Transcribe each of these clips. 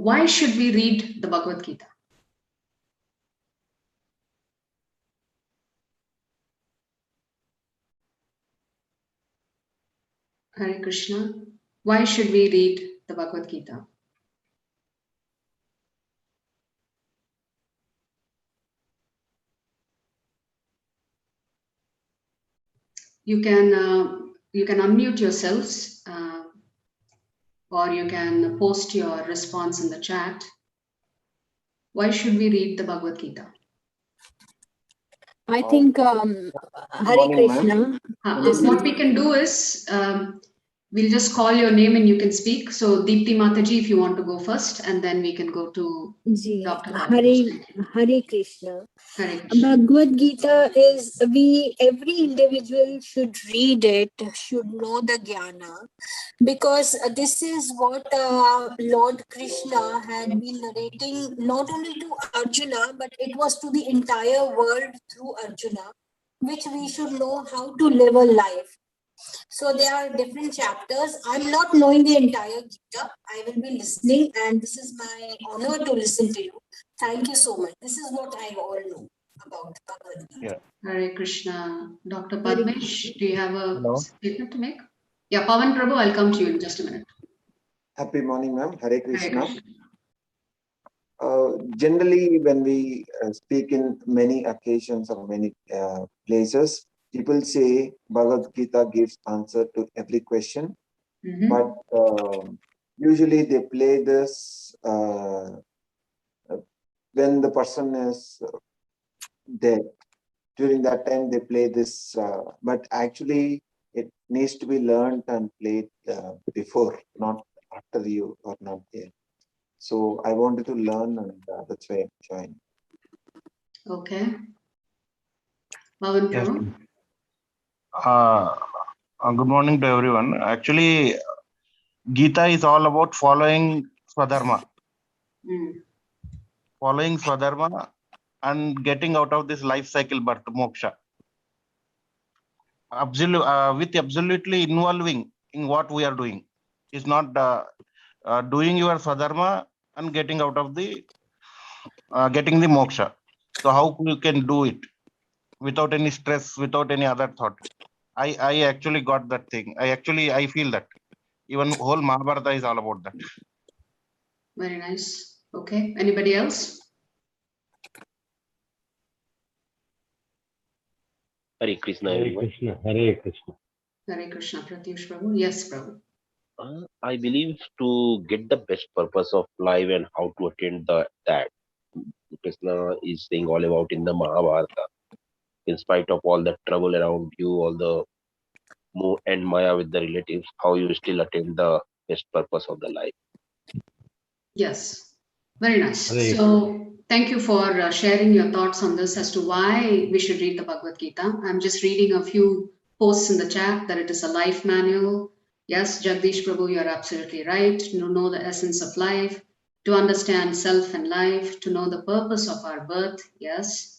why should we read the Bhagavad Gita? Hare Krishna. Why should we read the Bhagavad Gita? You can unmute yourselves, or you can post your response in the chat. Why should we read the Bhagavad Gita? I think Hare Krishna. What we can do is we'll just call your name and you can speak. So Deepti Mataji, if you want to go first, and then we can go to Dr. Hare Krishna. Hare Krishna. Bhagavad Gita is, every individual should read it, should know the jnana, because this is what Lord Krishna had been narrating not only to Arjuna, but it was to the entire world through Arjuna, which we should know how to live a life. So there are different chapters. I'm not knowing the entire Gita. I will be listening, and this is my honor to listen to you. Thank you so much. This is what I all know about Bhagavad Gita. Yeah. Hare Krishna. Dr. Padmesh, do you have a statement to make? Yeah, Pavan Prabhu, I'll come to you in just a minute. Happy morning, ma'am. Hare Krishna. Hare Krishna. Generally, when we speak in many occasions or many places, people say Bhagavad Gita gives answer to every question. But usually they play this when the person is dead. During that time, they play this, but actually it needs to be learned and played before, not after you are not there. So I wanted to learn, and that's why I joined. Okay. Pavan Prabhu. Good morning to everyone. Actually, Gita is all about following Swadharma. Following Swadharma and getting out of this life cycle birth, moksha. With absolutely involving in what we are doing. It's not doing your Swadharma and getting out of the, getting the moksha. So how you can do it without any stress, without any other thought? I actually got that thing. I feel that. Even whole Mahabharata is all about that. Very nice. Okay. Anybody else? Hare Krishna, everyone. Hare Krishna. Hare Krishna, Pratyush Prabhu. Yes, Prabhu. I believe to get the best purpose of life and how to attain that. Krishna is saying all about in the Mahabharata. In spite of all the trouble around you, all the Moh and Maya with the relatives, how you still attain the best purpose of the life. Yes. Very nice. So thank you for sharing your thoughts on this as to why we should read the Bhagavad Gita. I'm just reading a few posts in the chat that it is a life manual. Yes, Jagdish Prabhu, you're absolutely right. To know the essence of life, to understand self and life, to know the purpose of our birth. Yes.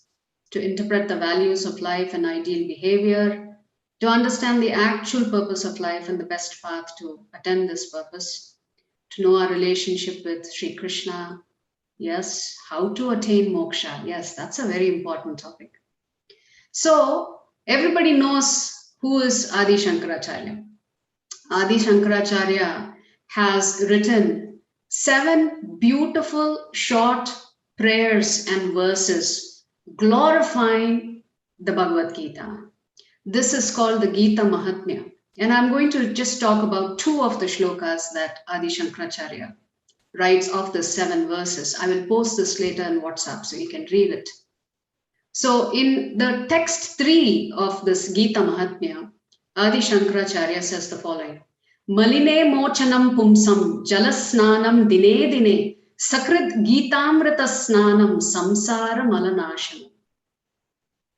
To interpret the values of life and ideal behavior, to understand the actual purpose of life and the best path to attain this purpose, to know our relationship with Sri Krishna. Yes, how to attain moksha. Yes, that's a very important topic. So everybody knows who is Adi Shankaracharya. Adi Shankaracharya has written 7 beautiful short prayers and verses glorifying the Bhagavad Gita. This is called the Gita Mahatmya. And I'm going to just talk about 2 of the shlokas that Adi Shankaracharya writes of the 7 verses. I will post this later in WhatsApp so you can read it. So in the text 3 of this Gita Mahatmya, Adi Shankaracharya says the following. Maline mochanam pumsam jalasnanam dine dine sakrit gitamrita snanam samsara malanashanam.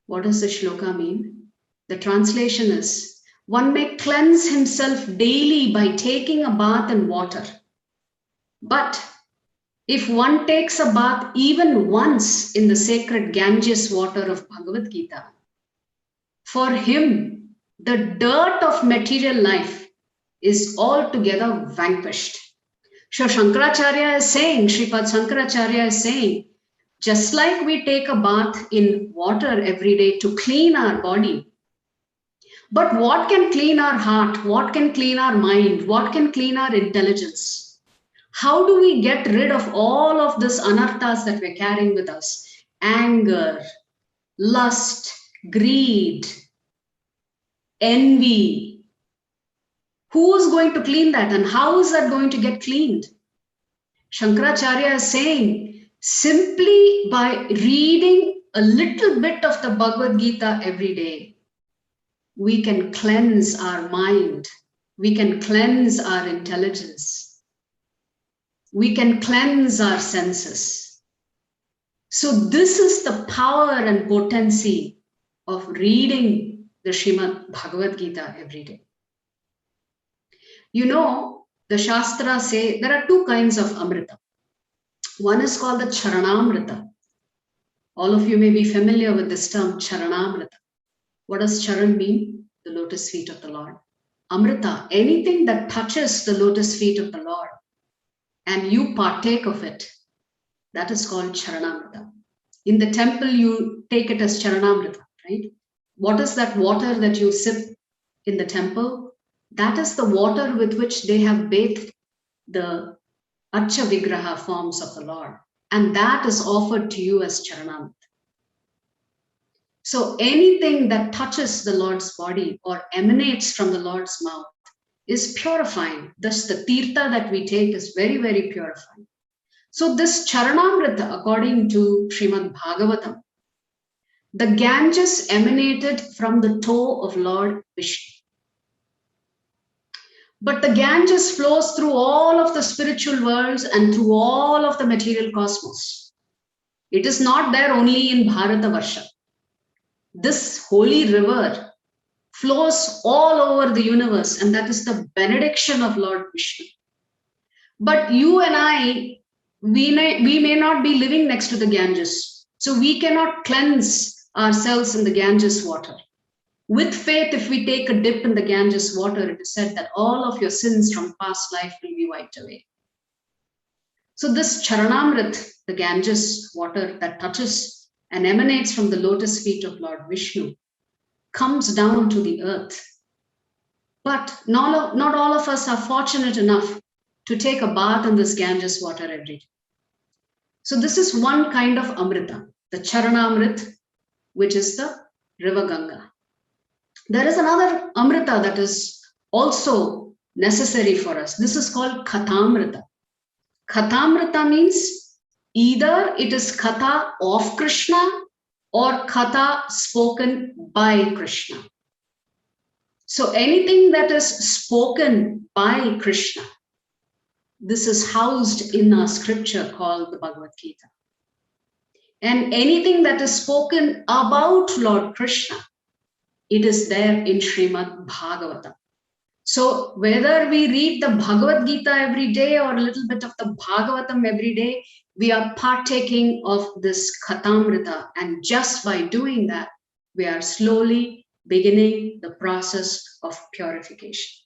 What does the shloka mean? The translation is, one may cleanse himself daily by taking a bath in water. But if one takes a bath even once in the sacred Ganges water of Bhagavad Gita, for him, the dirt of material life is altogether vanquished. So Shankaracharya is saying, Sripad Shankaracharya is saying, just like we take a bath in water every day to clean our body, but what can clean our heart? What can clean our mind? What can clean our intelligence? How do we get rid of all of this anarthas that we're carrying with us? Anger, lust, greed, envy. Who is going to clean that, and how is that going to get cleaned? Shankaracharya is saying, simply by reading a little bit of the Bhagavad Gita every day, we can cleanse our mind, we can cleanse our intelligence, we can cleanse our senses. So this is the power and potency of reading the Srimad Bhagavad Gita every day. You know, the Shastras say there are two kinds of Amrita. One is called the Charanamrita. All of you may be familiar with this term, Charanamrita. What does Charan mean? The lotus feet of the Lord. Amrita, anything that touches the lotus feet of the Lord and you partake of it, that is called Charanamrita. In the temple, you take it as Charanamrita, right? What is that water that you sip in the temple? That is the water with which they have bathed the Archa Vigraha forms of the Lord. And that is offered to you as Charanamrita. So anything that touches the Lord's body or emanates from the Lord's mouth is purifying. Thus, the tirtha that we take is very, very purifying. So this Charanamrita, according to Srimad Bhagavatam, the Ganges emanated from the toe of Lord Vishnu. But the Ganges flows through all of the spiritual worlds and through all of the material cosmos. It is not there only in Bharatavarsha. This holy river flows all over the universe, and that is the benediction of Lord Vishnu. But you and I, we may not be living next to the Ganges, so we cannot cleanse ourselves in the Ganges water. With faith, if we take a dip in the Ganges water, it is said that all of your sins from past life will be wiped away. So this Charanamrit, the Ganges water that touches and emanates from the lotus feet of Lord Vishnu, comes down to the earth. But not all of us are fortunate enough to take a bath in this Ganges water every day. So this is one kind of Amrita, the Charanamrit, which is the river Ganga. There is another Amrita that is also necessary for us. This is called Kathamrita. Kathamrita means either it is Katha of Krishna or Katha spoken by Krishna. So anything that is spoken by Krishna, this is housed in a scripture called the Bhagavad Gita. And anything that is spoken about Lord Krishna, it is there in Srimad Bhagavatam. So whether we read the Bhagavad Gita every day or a little bit of the Bhagavatam every day, we are partaking of this Kathamrita. And just by doing that, we are slowly beginning the process of purification.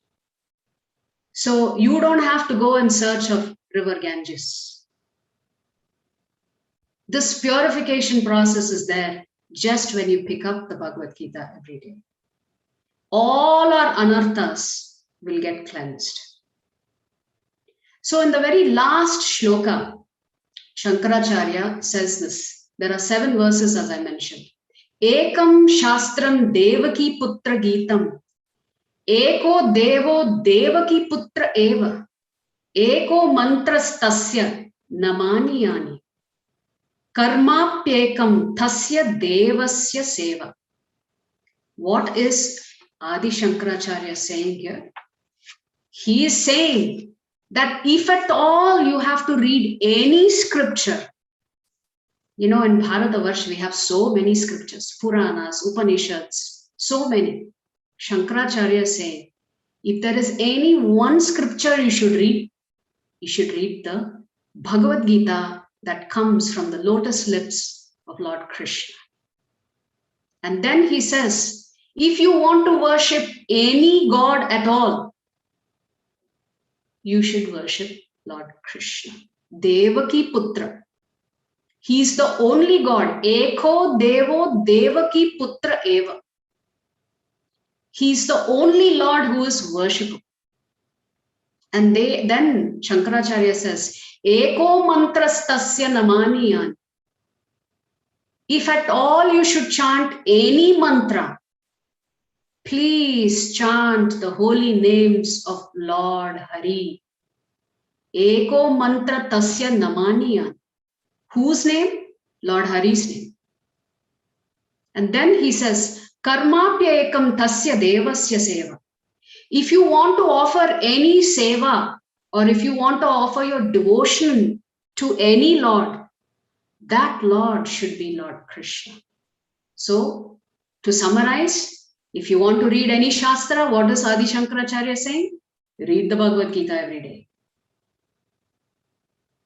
So you don't have to go in search of river Ganges. This purification process is there just when you pick up the Bhagavad Gita every day. All our anarthas will get cleansed. So in the very last shloka, Shankaracharya says this. There are 7 verses as I mentioned. Ekam Shastram Devaki Putra Geetam. Eko Devo Devaki Putra Eva. Eko Mantras Tasya Namani Yani. Karmapyekam Tasya Devasya Seva. What is Adi Shankaracharya saying here? He is saying that if at all you have to read any scripture, you know, in Bharatavarsha we have so many scriptures, Puranas, Upanishads, so many. Shankaracharya is saying, if there is any one scripture you should read the Bhagavad Gita that comes from the lotus lips of Lord Krishna. And then he says, if you want to worship any god at all, you should worship Lord Krishna. Devaki Putra. He is the only God. Eko Devo Devaki Putra Eva. He is the only Lord who is worshipable. And then Shankaracharya says, Eko mantrastasya namaniyan. If at all you should chant any mantra, please chant the holy names of Lord Hari. Eko mantra tasya namaniyan. Whose name? Lord Hari's name. And then he says, Karmapya ekam tasya devasya seva. If you want to offer any seva, or if you want to offer your devotion to any Lord, that Lord should be Lord Krishna. So, to summarize, if you want to read any Shastra, what does Adi Shankaracharya saying? Read the Bhagavad Gita every day.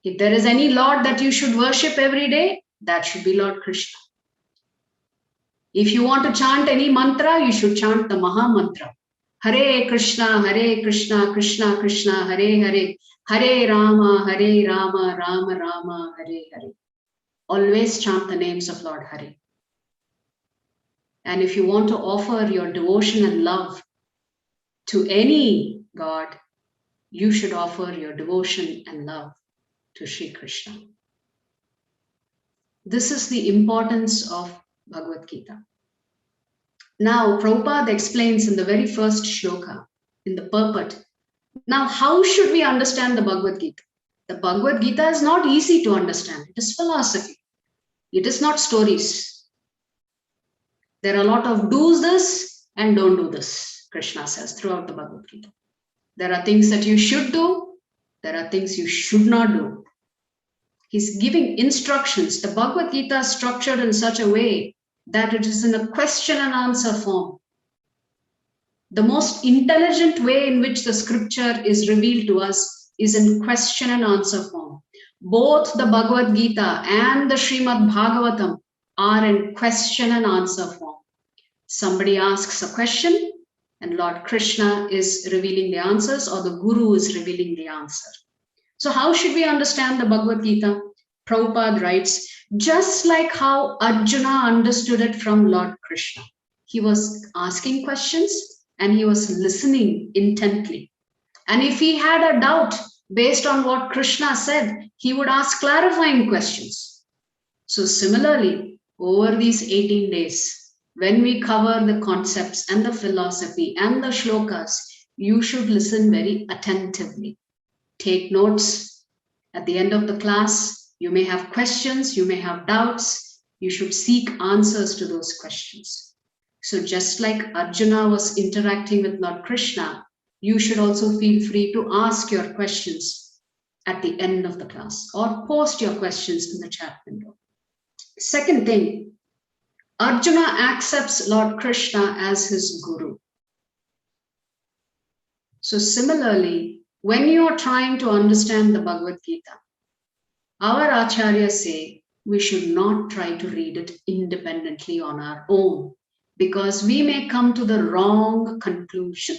If there is any Lord that you should worship every day, that should be Lord Krishna. If you want to chant any mantra, you should chant the Maha Mantra. Hare Krishna, Krishna Krishna, Hare Hare, Hare Rama, Rama Rama, Hare Hare. Always chant the names of Lord Hari. And if you want to offer your devotion and love to any God, you should offer your devotion and love to Sri Krishna. This is the importance of Bhagavad Gita. Now, Prabhupada explains in the very first shloka, in the purport. Now, how should we understand the Bhagavad Gita? The Bhagavad Gita is not easy to understand. It is philosophy. It is not stories. There are a lot of do this and don't do this, Krishna says throughout the Bhagavad Gita. There are things that you should do. There are things you should not do. He's giving instructions. The Bhagavad Gita is structured in such a way that it is in a question and answer form. The most intelligent way in which the scripture is revealed to us is in question and answer form. Both the Bhagavad Gita and the Srimad Bhagavatam are in question and answer form. Somebody asks a question and Lord Krishna is revealing the answers, or the Guru is revealing the answer. So how should we understand the Bhagavad Gita? Prabhupada writes, just like how Arjuna understood it from Lord Krishna. He was asking questions and he was listening intently. And if he had a doubt based on what Krishna said, he would ask clarifying questions. So similarly, over these 18 days, when we cover the concepts and the philosophy and the shlokas, you should listen very attentively. Take notes. At the end of the class, you may have questions, you may have doubts. You should seek answers to those questions. So just like Arjuna was interacting with Lord Krishna, you should also feel free to ask your questions at the end of the class or post your questions in the chat window. Second thing, Arjuna accepts Lord Krishna as his guru. So similarly, when you are trying to understand the Bhagavad Gita, our acharyas say we should not try to read it independently on our own, because we may come to the wrong conclusion.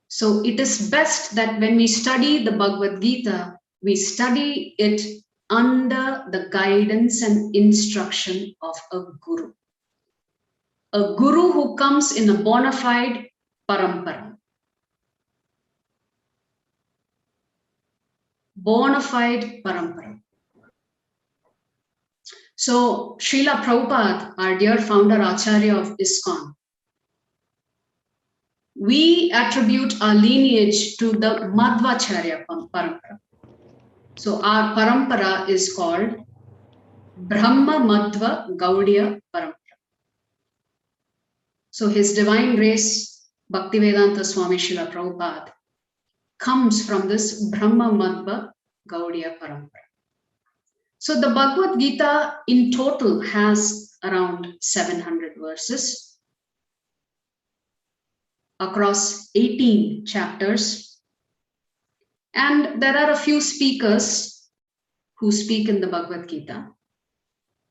So it is best that when we study the Bhagavad Gita, we study it under the guidance and instruction of a guru. A guru who comes in a bona fide parampara. Bona fide parampara. So Srila Prabhupada, our dear founder Acharya of ISKCON, we attribute our lineage to the Madhvacharya parampara. So our parampara is called Brahma Madhva Gaudiya parampara. So His Divine Grace, Bhaktivedanta Swami Srila Prabhupada, comes from this Brahma Madhva Gaudiya parampara. So the Bhagavad Gita in total has around 700 verses across 18 chapters. And there are a few speakers who speak in the Bhagavad Gita.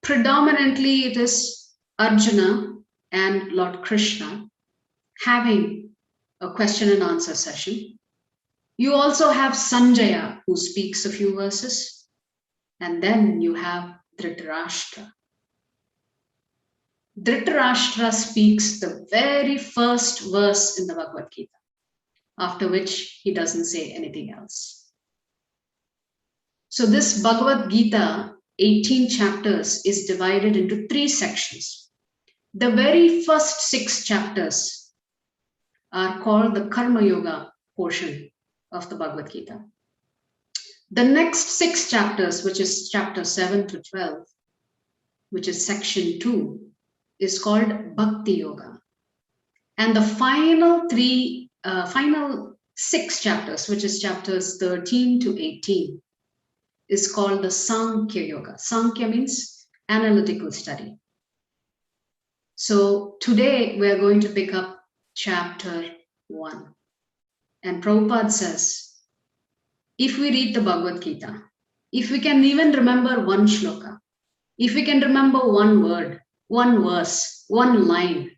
Predominantly it is Arjuna and Lord Krishna having a question and answer session. You also have Sanjaya, who speaks a few verses. And then you have Dhritarashtra. Dhritarashtra speaks the very first verse in the Bhagavad Gita, after which he doesn't say anything else. So this Bhagavad Gita, 18 chapters, is divided into 3 sections. The very first 6 chapters are called the Karma Yoga portion of the Bhagavad Gita. The next 6 chapters, which is chapter 7 to 12, which is section 2, is called Bhakti Yoga. And the final 6 chapters, which is chapters 13 to 18, is called the Sankhya Yoga. Sankhya means analytical study. So today we are going to pick up chapter 1. And Prabhupada says, if we read the Bhagavad Gita, if we can even remember one shloka, if we can remember one word, one verse, one line,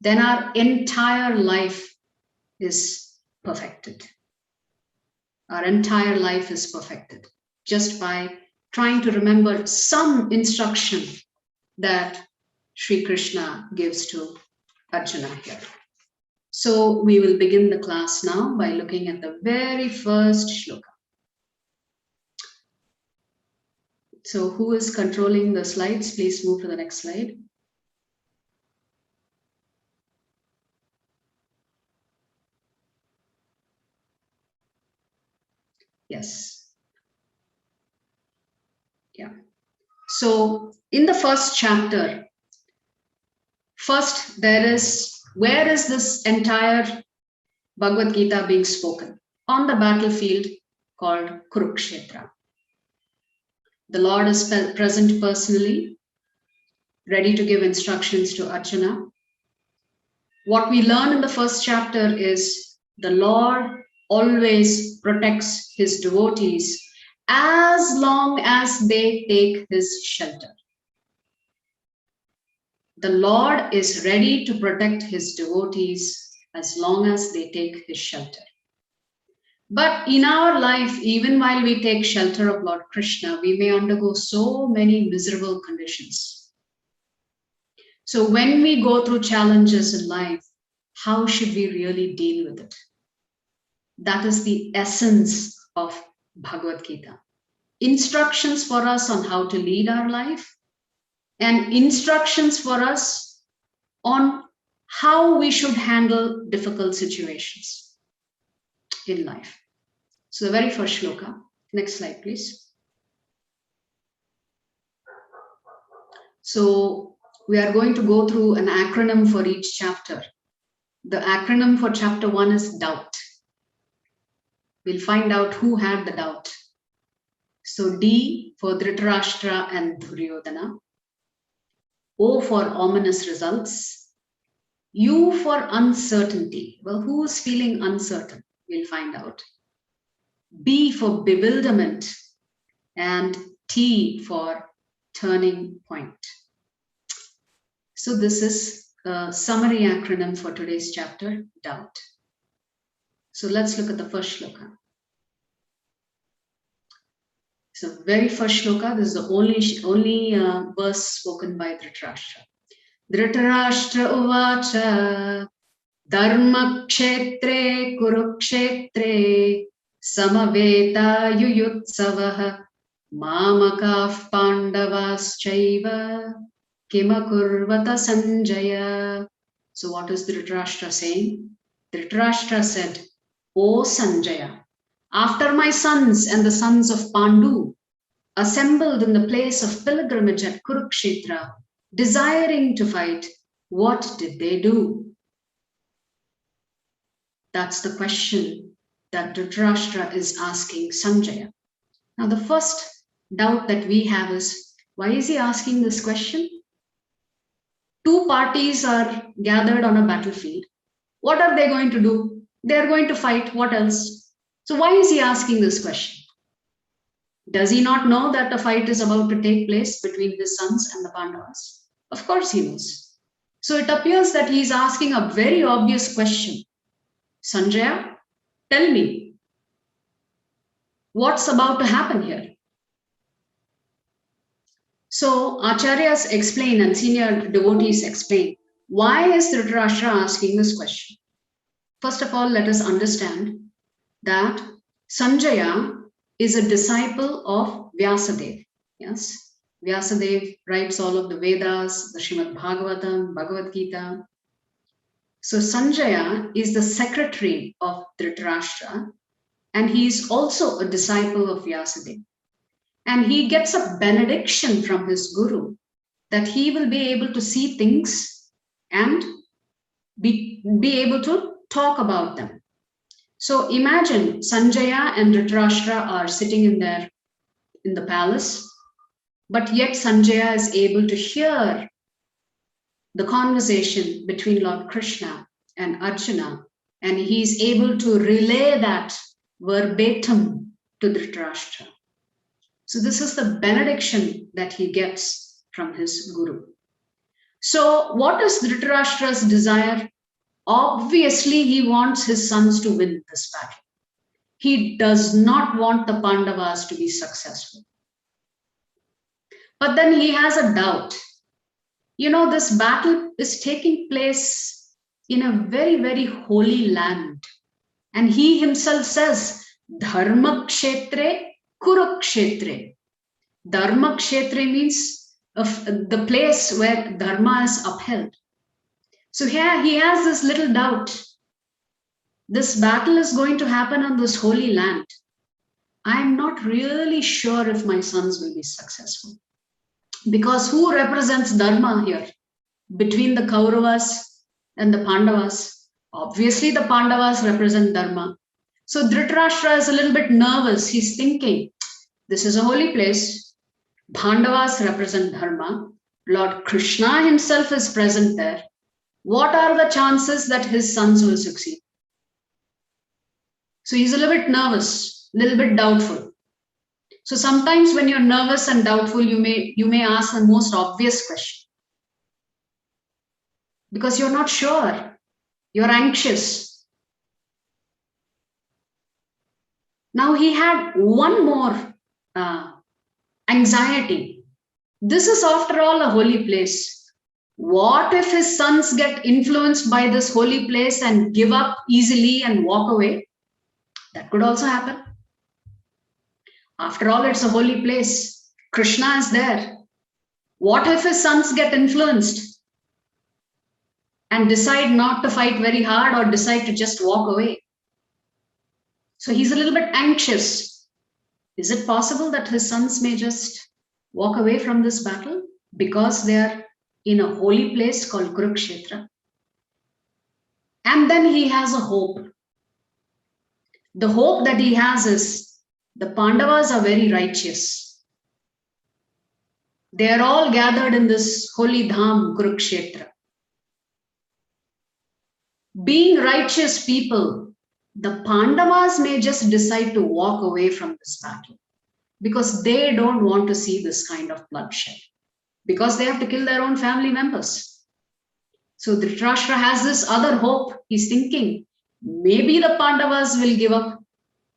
then our entire life is perfected. Our entire life is perfected just by trying to remember some instruction that Sri Krishna gives to Arjuna here. So we will begin the class now by looking at the very first shloka. So who is controlling the slides? Please move to the next slide. Yes. Yeah. So in the first chapter, first there is, where is this entire Bhagavad Gita being spoken? On the battlefield called Kurukshetra. The Lord is present personally, ready to give instructions to Arjuna. What we learn in the first chapter is the Lord always protects his devotees as long as they take his shelter. The Lord is ready to protect his devotees as long as they take his shelter. But in our life, even while we take shelter of Lord Krishna, we may undergo so many miserable conditions. So when we go through challenges in life, how should we really deal with it? That is the essence of Bhagavad Gita. Instructions for us on how to lead our life, and instructions for us on how we should handle difficult situations in life. So the very first shloka, next slide please. So we are going to go through an acronym for each chapter. The acronym for chapter 1 is doubt. We'll find out who had the doubt. So D for Dhritarashtra and Duryodhana. O for ominous results. U for uncertainty. Well, who is feeling uncertain? We'll find out. B for bewilderment, and T for turning point. So this is a summary acronym for today's chapter, doubt. So let's look at the first shloka. So very first shloka, this is the only verse spoken by Dhritarashtra. Dhritarashtra uvacha dharma kshetre kurukshetre samaveta yuyutsavah mamakav pandavaschaiva kimakurvata sanjaya. So what is Dhritarashtra saying? Dhritarashtra said, O Sanjaya, after my sons and the sons of Pandu assembled in the place of pilgrimage at Kurukshetra, desiring to fight, what did they do? That's the question that Dhritarashtra is asking Sanjaya. Now the first doubt that we have is, why is he asking this question? Two parties are gathered on a battlefield. What are they going to do? They are going to fight. What else? So why is he asking this question? Does he not know that a fight is about to take place between his sons and the Pandavas? Of course he knows. So it appears that he is asking a very obvious question. Sanjaya, tell me, What's about to happen here? So Acharyas explain and senior devotees explain, why is Dhritarashtra asking this question? First of all, let us understand that Sanjaya is a disciple of Vyasadeva. Yes, Vyasadeva writes all of the Vedas, the Srimad Bhagavatam, Bhagavad Gita. So Sanjaya is the secretary of Dhritarashtra, and he is also a disciple of Vyasadeva. And he gets a benediction from his guru that he will be able to see things and be able to talk about them. So imagine Sanjaya and Dhritarashtra are sitting in the palace, but yet Sanjaya is able to hear the conversation between Lord Krishna and Arjuna, and he is able to relay that verbatim to Dhritarashtra. So this is the benediction that he gets from his guru. So what is Dhritarashtra's desire? Obviously, he wants his sons to win this battle. He does not want the Pandavas to be successful. But then he has a doubt. You know, this battle is taking place in a very, very holy land. And he himself says, Dharma Kshetre, Kurukshetre. Dharma Kshetre means the place where Dharma is upheld. So here he has this little doubt. This battle is going to happen on this holy land. I'm not really sure if my sons will be successful. Because who represents Dharma here? Between the Kauravas and the Pandavas. Obviously the Pandavas represent Dharma. So Dhritarashtra is a little bit nervous. He's thinking, this is a holy place. Pandavas represent Dharma. Lord Krishna himself is present there. What are the chances that his sons will succeed? So he's a little bit nervous, a little bit doubtful. So sometimes when you're nervous and doubtful, you may ask the most obvious question. Because you're not sure, you're anxious. Now he had one more anxiety. This is after all a holy place. What if his sons get influenced by this holy place and give up easily and walk away? That could also happen. After all, it's a holy place. Krishna is there. What if his sons get influenced and decide not to fight very hard or decide to just walk away? So he's a little bit anxious. Is it possible that his sons may just walk away from this battle because they are in a holy place called Kurukshetra? And then he has a hope. The hope that he has is the Pandavas are very righteous. They are all gathered in this holy dham, Kurukshetra. Being righteous people, the Pandavas may just decide to walk away from this battle because they don't want to see this kind of bloodshed, because they have to kill their own family members. So Dhritarashtra has this other hope. He's thinking, maybe the Pandavas will give up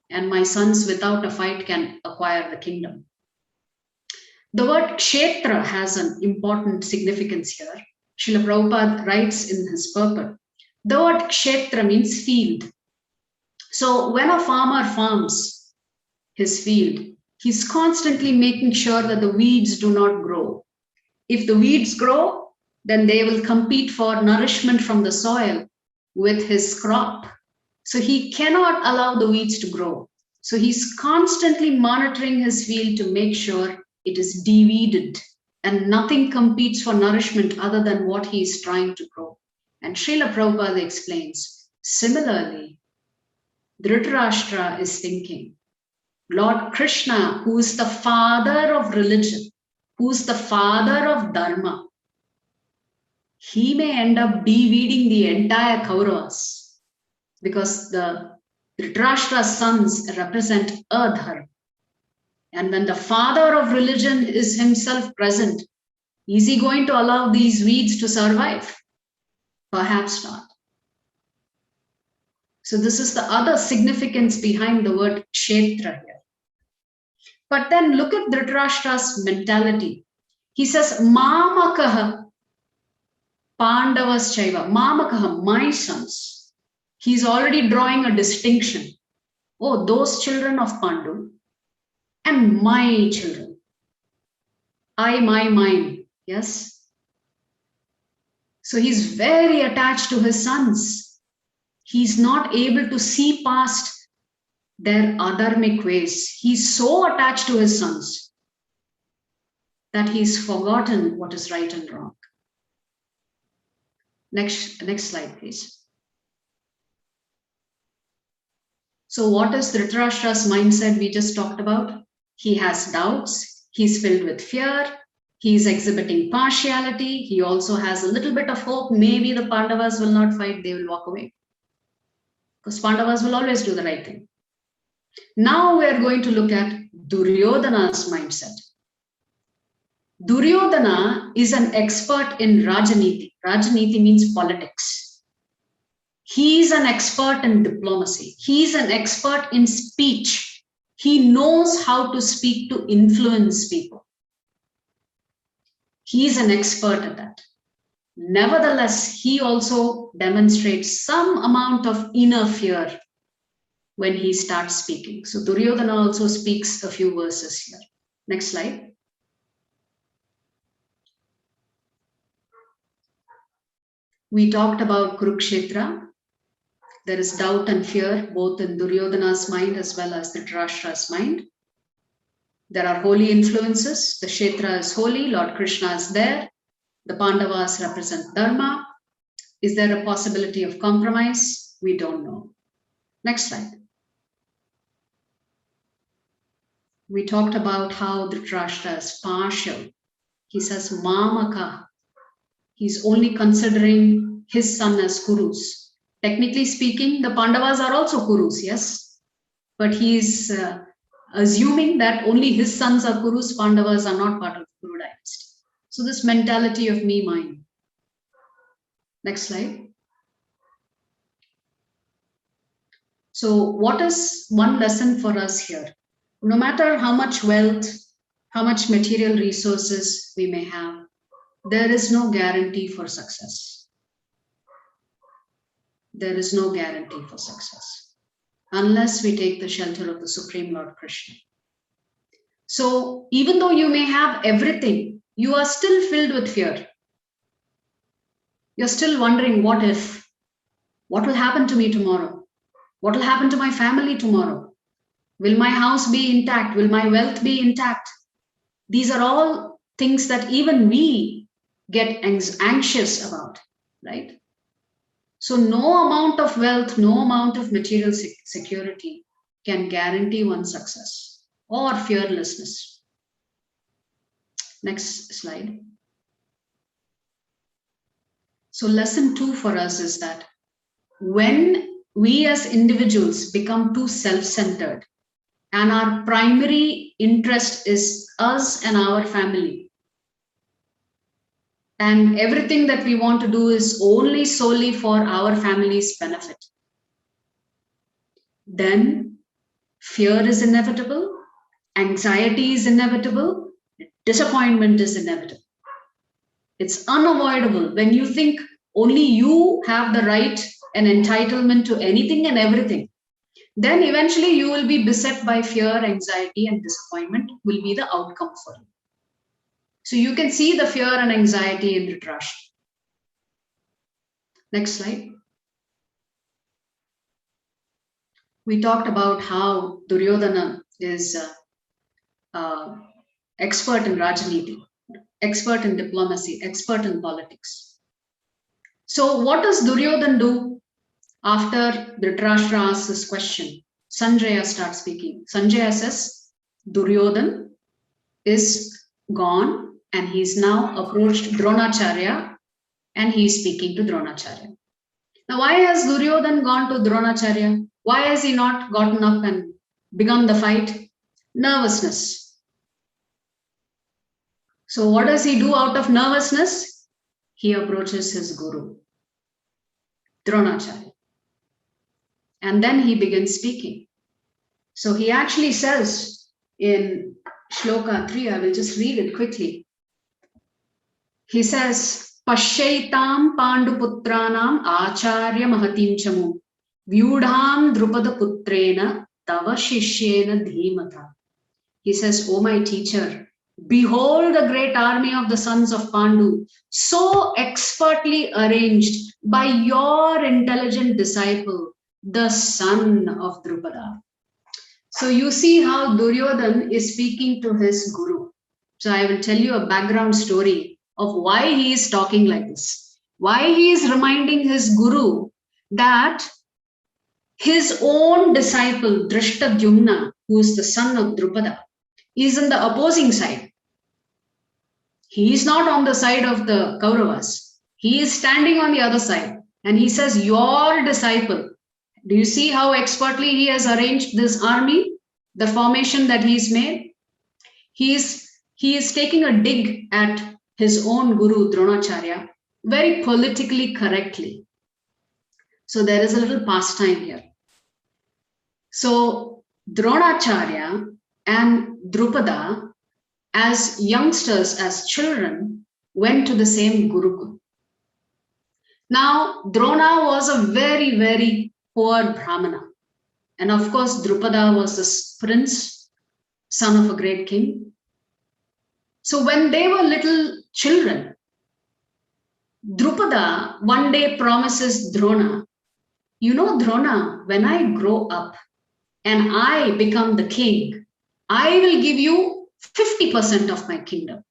and my sons without a fight can acquire the kingdom. The word Kshetra has an important significance here. Srila Prabhupada writes in his purport, the word Kshetra means field. So when a farmer farms his field, he's constantly making sure that the weeds do not grow. If the weeds grow, then they will compete for nourishment from the soil with his crop. So he cannot allow the weeds to grow. So he's constantly monitoring his field to make sure it is de-weeded and nothing competes for nourishment other than what he is trying to grow. And Srila Prabhupada explains, similarly, Dhritarashtra is thinking, Lord Krishna, who is the father of religion, who is the father of dharma, he may end up de-weeding the entire Kauravas because the Dhritarashtra's sons represent a dharma. And when the father of religion is himself present, is he going to allow these weeds to survive? Perhaps not. So this is the other significance behind the word Kshetra here. But then look at Dhritarashtra's mentality. He says, Mamakaha Pandavas Chaiva. Mamakaha, my sons. He's already drawing a distinction. Oh, those children of Pandu and my children. I, my, mine. Yes. So he's very attached to his sons. He's not able to see past their adharmic ways. He's so attached to his sons that he's forgotten what is right and wrong. Next slide, please. So what is Dhritarashtra's mindset we just talked about? He has doubts. He's filled with fear. He's exhibiting partiality. He also has a little bit of hope. Maybe the Pandavas will not fight. They will walk away. Because Pandavas will always do the right thing. Now we are going to look at Duryodhana's mindset. Duryodhana is an expert in Rajaniti. Rajaniti means politics. He's an expert in diplomacy. He's an expert in speech. He knows how to speak to influence people. He's an expert at that. Nevertheless, he also demonstrates some amount of inner fear when he starts speaking. So Duryodhana also speaks a few verses here. Next slide. We talked about Kurukshetra. There is doubt and fear both in Duryodhana's mind as well as Dhritarashtra's mind. There are holy influences. The Kshetra is holy. Lord Krishna is there. The Pandavas represent Dharma. Is there a possibility of compromise? We don't know. Next slide. We talked about how Dhritarashtra is partial. He says, Mamaka. He's only considering his son as Kurus. Technically speaking, the Pandavas are also Kurus, yes? But he's assuming that only his sons are Kurus, Pandavas are not part of the Kuru dynasty. So this mentality of me, mine. Next slide. So what is one lesson for us here? No matter how much wealth, how much material resources we may have, there is no guarantee for success. There is no guarantee for success unless we take the shelter of the Supreme Lord Krishna. So even though you may have everything, you are still filled with fear. You're still wondering, what if? What will happen to me tomorrow? What will happen to my family tomorrow? Will my house be intact? Will my wealth be intact? These are all things that even we get anxious about, right? So no amount of wealth, no amount of material security can guarantee one's success or fearlessness. Next slide. So lesson 2 for us is that when we as individuals become too self-centered and our primary interest is us and our family, and everything that we want to do is only solely for our family's benefit, then fear is inevitable, anxiety is inevitable, disappointment is inevitable. It's unavoidable when you think only you have the right and entitlement to anything and everything. Then eventually you will be beset by fear, anxiety, and disappointment will be the outcome for you. So you can see the fear and anxiety in Dhritarashtra. Next slide. We talked about how Duryodhana is expert in Rajaniti, expert in diplomacy, expert in politics. So what does Duryodhana do after Dhritarashtra asks this question? Sanjaya starts speaking. Sanjaya says, Duryodhana is gone and he's now approached Dronacharya and he's speaking to Dronacharya. Now, why has Duryodhana gone to Dronacharya? Why has he not gotten up and begun the fight? Nervousness. So what does he do out of nervousness? He approaches his guru, Dronacharya. And then he begins speaking. So he actually says in Shloka 3, I will just read it quickly. He says, Pashaitam Panduputranam Acharya Mahatim Chamu Vyudham Drupada Putrena Tava Shishyena Dhimata. He says, O my teacher, behold the great army of the sons of Pandu, so expertly arranged by your intelligent disciple, the son of Drupada. So you see how Duryodhan is speaking to his guru. So I will tell you a background story of why he is talking like this. Why he is reminding his guru that his own disciple, Drishtadyumna, who is the son of Drupada, is in the opposing side. He is not on the side of the Kauravas. He is standing on the other side. And he says, your disciple. Do you see how expertly he has arranged this army? The formation that he's made? He is taking a dig at his own guru, Dronacharya, very politically correctly. So there is a little pastime here. So Dronacharya and Drupada, as youngsters, as children, went to the same Gurukul. Now, Drona was a very, very poor Brahmana. And of course, Drupada was this prince, son of a great king. So when they were little children, Drupada one day promises Drona, you know, Drona, when I grow up and I become the king, I will give you 50% of my kingdom.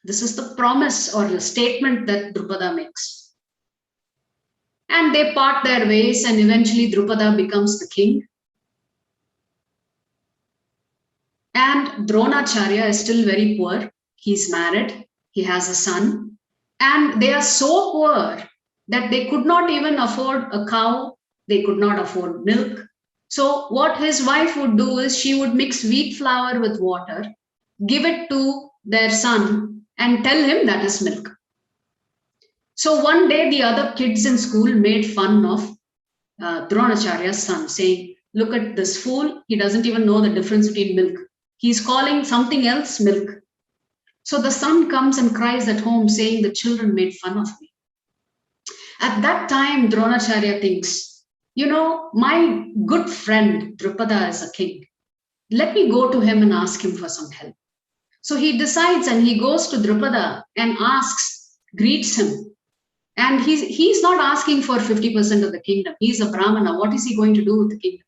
This is the promise or the statement that Drupada makes. And they part their ways, and eventually Drupada becomes the king. And Dronacharya is still very poor. He's married, he has a son, and they are so poor that they could not even afford a cow, they could not afford milk. So what his wife would do is she would mix wheat flour with water, give it to their son, and tell him that is milk. So one day the other kids in school made fun of Dronacharya's son, saying, look at this fool, he doesn't even know the difference between milk. He's calling something else milk. So the son comes and cries at home saying the children made fun of me. At that time, Dronacharya thinks, you know, my good friend Drupada is a king. Let me go to him and ask him for some help. So he decides and he goes to Drupada and asks, greets him. And he's not asking for 50% of the kingdom. He's a Brahmana. What is he going to do with the kingdom?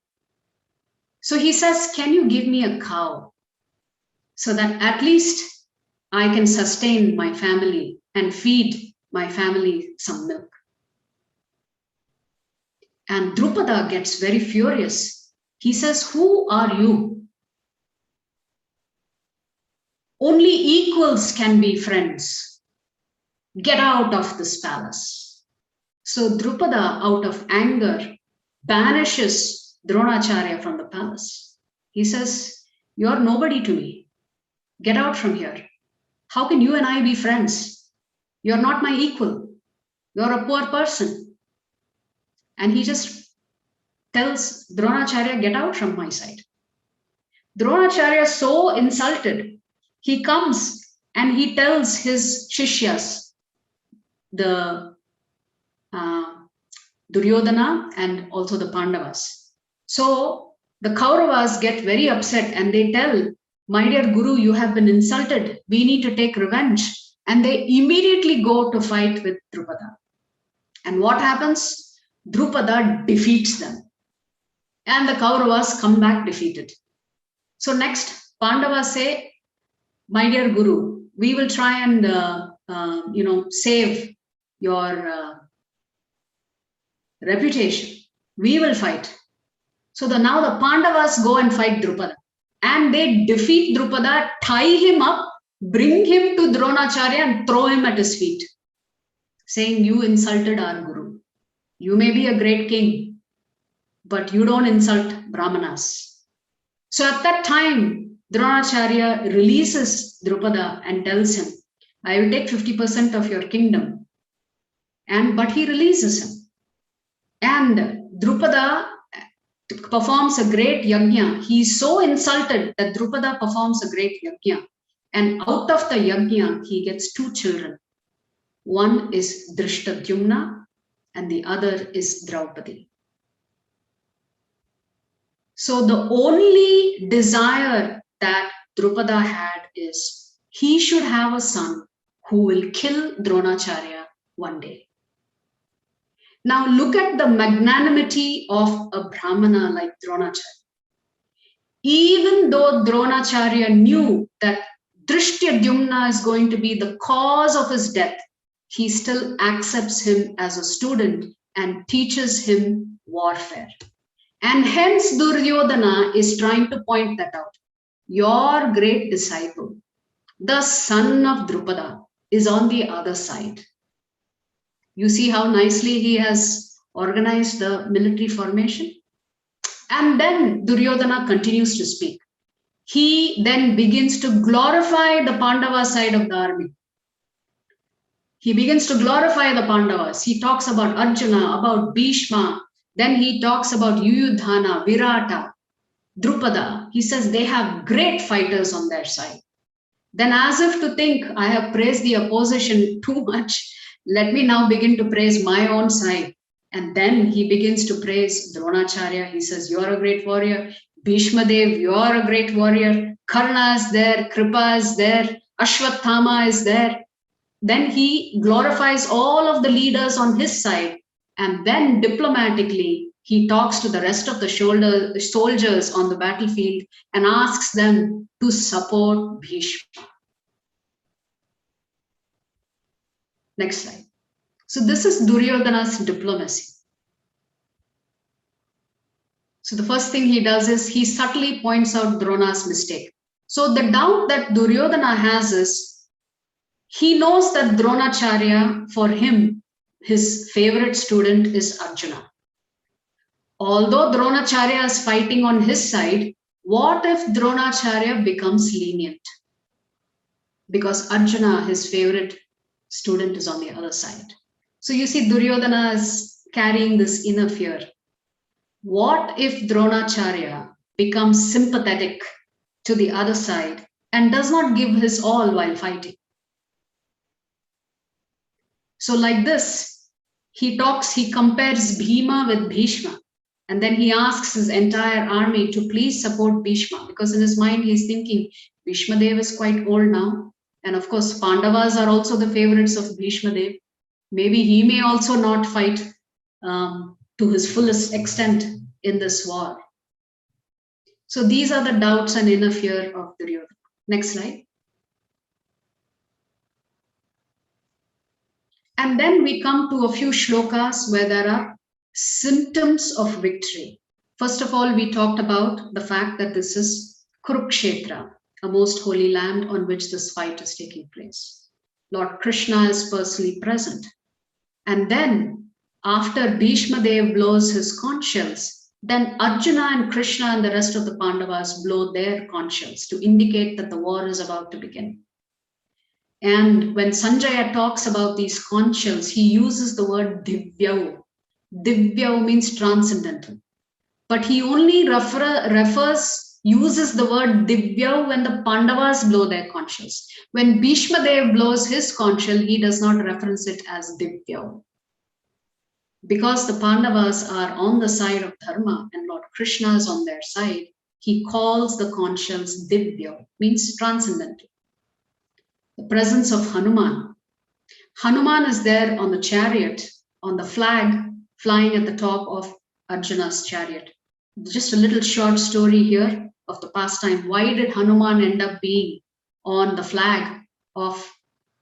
So he says, can you give me a cow so that at least I can sustain my family and feed my family some milk? And Drupada gets very furious. He says, who are you? Only equals can be friends. Get out of this palace. So Drupada, out of anger, banishes Dronacharya from the palace. He says, you're nobody to me. Get out from here. How can you and I be friends? You're not my equal. You're a poor person. And he just tells Dronacharya, get out from my side. Dronacharya is so insulted. He comes and he tells his Shishyas, the Duryodhana and also the Pandavas. So the Kauravas get very upset and they tell, my dear Guru, you have been insulted. We need to take revenge. And they immediately go to fight with Drupada. And what happens? Drupada defeats them. And the Kauravas come back defeated. So next, Pandavas say, my dear Guru, we will try and save your reputation. We will fight. So now the Pandavas go and fight Drupada. And they defeat Drupada, tie him up, bring him to Dronacharya and throw him at his feet, saying, you insulted our Guru. You may be a great king, but you don't insult Brahmanas. So at that time, Dronacharya releases Drupada and tells him, I will take 50% of your kingdom. But he releases him. And Drupada performs a great yajna. He is so insulted that Drupada performs a great yajna. And out of the yajna, he gets 2 children. One is Drishtadyumna and the other is Draupadi. So the only desire that Drupada had is he should have a son who will kill Dronacharya one day. Now look at the magnanimity of a Brahmana like Dronacharya. Even though Dronacharya knew that Drishtadyumna is going to be the cause of his death, he still accepts him as a student and teaches him warfare. And hence Duryodhana is trying to point that out. Your great disciple, the son of Drupada, is on the other side. You see how nicely he has organized the military formation? And then Duryodhana continues to speak. He then begins to glorify the Pandava side of the army. He begins to glorify the Pandavas. He talks about Arjuna, about Bhishma. Then he talks about Yuyudhana, Virata, Drupada. He says they have great fighters on their side. Then, as if to think, I have praised the opposition too much, let me now begin to praise my own side. And then he begins to praise Dronacharya. He says, you're a great warrior. Bhishma Dev, you're a great warrior. Karna is there. Kripa is there. Ashwathama is there. Then he glorifies all of the leaders on his side. And then diplomatically, he talks to the rest of the soldiers on the battlefield and asks them to support Bhishma. Next slide. So this is Duryodhana's diplomacy. So the first thing he does is he subtly points out Drona's mistake. So the doubt that Duryodhana has is, he knows that Dronacharya, for him, his favorite student is Arjuna. Although Dronacharya is fighting on his side, what if Dronacharya becomes lenient? Because Arjuna, his favorite student, is on the other side. So you see Duryodhana is carrying this inner fear. What if Dronacharya becomes sympathetic to the other side and does not give his all while fighting? So like this, he compares Bhima with Bhishma, and then he asks his entire army to please support Bhishma, because in his mind he's thinking Bhishma Dev is quite old now, and of course Pandavas are also the favorites of Bhishma Dev. Maybe he may also not fight to his fullest extent in this war. So these are the doubts and inner fear of Duryodhana. Next slide. And then we come to a few shlokas where there are symptoms of victory. First of all, we talked about the fact that this is Kurukshetra, a most holy land on which this fight is taking place. Lord Krishna is personally present. And then after Bhishma Dev blows his conch shells, then Arjuna and Krishna and the rest of the Pandavas blow their conch shells to indicate that the war is about to begin. And when Sanjaya talks about these conch shells, he uses the word Divyau. Divyau means transcendental. But he only uses the word Divyau when the Pandavas blow their conch shells. When Bhishma Dev blows his conch shell, he does not reference it as Divyau. Because the Pandavas are on the side of Dharma and Lord Krishna is on their side, he calls the conch shells Divyau, means transcendental. The presence of Hanuman. Hanuman is there on the chariot, on the flag, flying at the top of Arjuna's chariot. Just a little short story here of the past time. Why did Hanuman end up being on the flag of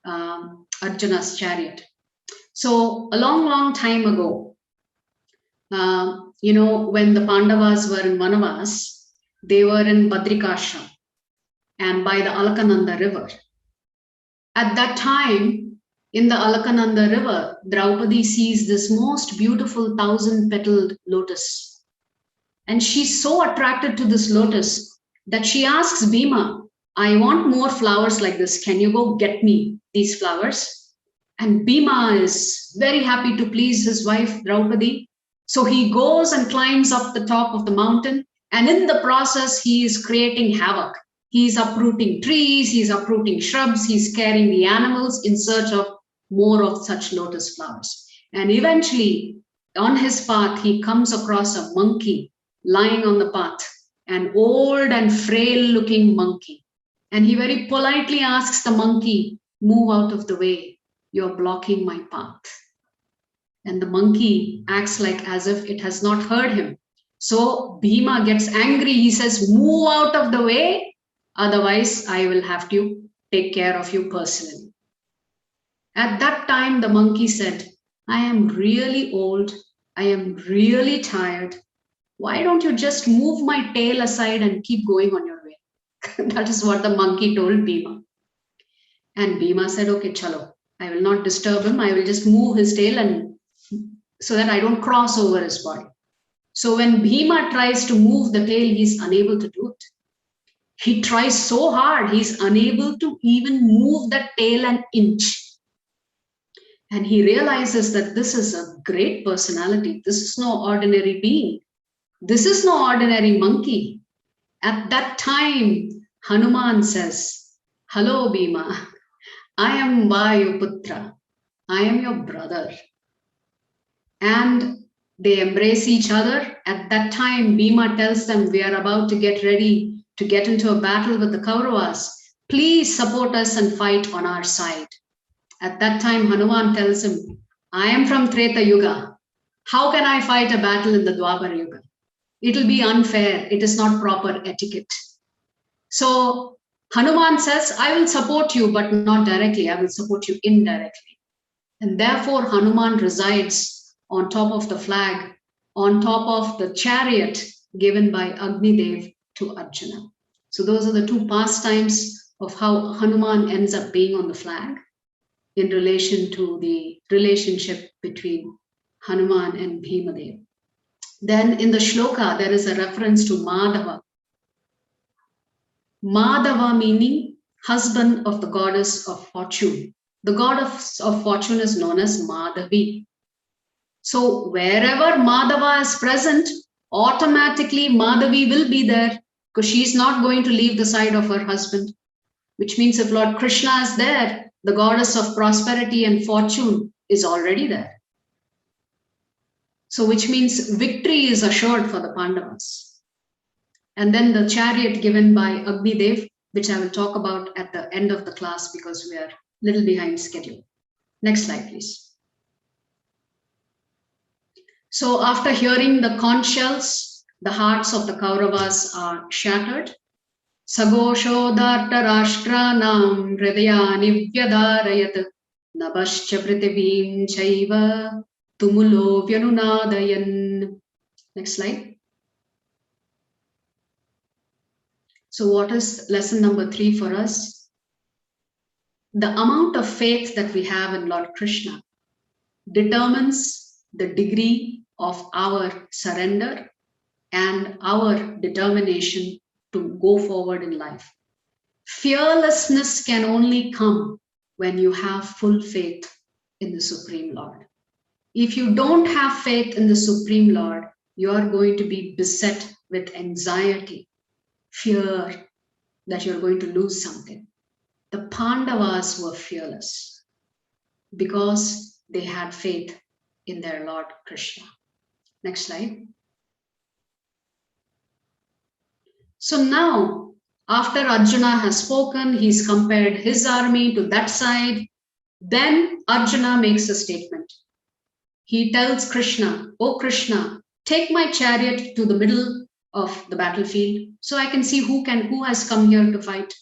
Arjuna's chariot? So a long time ago, when the Pandavas were in Vanavas, they were in Badrikashram and by the Alkananda river. At that time, in the Alkananda river, Draupadi sees this most beautiful 1,000-petaled lotus. And she's so attracted to this lotus that she asks Bhima, I want more flowers like this. Can you go get me these flowers? And Bhima is very happy to please his wife, Draupadi. So he goes and climbs up the top of the mountain, and in the process, he is creating havoc. He's uprooting trees, he's uprooting shrubs, he's scaring the animals in search of more of such lotus flowers. And eventually, on his path, he comes across a monkey lying on the path, an old and frail looking monkey. And he very politely asks the monkey, "Move out of the way, you're blocking my path." And the monkey acts like as if it has not heard him. So Bhima gets angry. He says, "Move out of the way, otherwise I will have to take care of you personally." At that time, the monkey said, "I am really old. I am really tired. Why don't you just move my tail aside and keep going on your way?" That is what the monkey told Bhima. And Bhima said, "Okay, chalo. I will not disturb him. I will just move his tail and so that I don't cross over his body." So when Bhima tries to move the tail, he's unable to do it. He tries so hard, he's unable to even move that tail an inch. And he realizes that this is a great personality. This is no ordinary being. This is no ordinary monkey. At that time, Hanuman says, "Hello, Bhima. I am Vayuputra. I am your brother." And they embrace each other. At that time, Bhima tells them, "We are about to get ready to get into a battle with the Kauravas. Please support us and fight on our side." At that time, Hanuman tells him, "I am from Treta Yuga. How can I fight a battle in the Dwapar Yuga? It will be unfair. It is not proper etiquette." So Hanuman says, "I will support you, but not directly. I will support you indirectly." And therefore, Hanuman resides on top of the flag, on top of the chariot given by Agnidev to Arjuna. So those are the two pastimes of how Hanuman ends up being on the flag in relation to the relationship between Hanuman and Bhimadev. Then in the shloka, there is a reference to Madhava. Madhava meaning husband of the goddess of fortune. The goddess of fortune is known as Madhavi. So wherever Madhava is present, automatically Madhavi will be there, because she's not going to leave the side of her husband. Which means if Lord Krishna is there, the goddess of prosperity and fortune is already there. So which means victory is assured for the Pandavas. And then the chariot given by Agnidev, which I will talk about at the end of the class because we are a little behind schedule. Next slide, please. So after hearing the conch shells, the hearts of the Kauravas are shattered. Sagoshodarta rashtra-nam hridayani vyadarayat nabascha prithivim chaiva tumulo vyanunadayan. Next slide. So what is lesson number 3 for us? The amount of faith that we have in Lord Krishna determines the degree of our surrender and our determination to go forward in life. Fearlessness can only come when you have full faith in the Supreme Lord. If you don't have faith in the Supreme Lord, you are going to be beset with anxiety, fear that you're going to lose something. The Pandavas were fearless because they had faith in their Lord Krishna. Next slide. So now, after Arjuna has spoken, he's compared his army to that side. Then Arjuna makes a statement. He tells Krishna, "Oh Krishna, take my chariot to the middle of the battlefield so I can see who has come here to fight."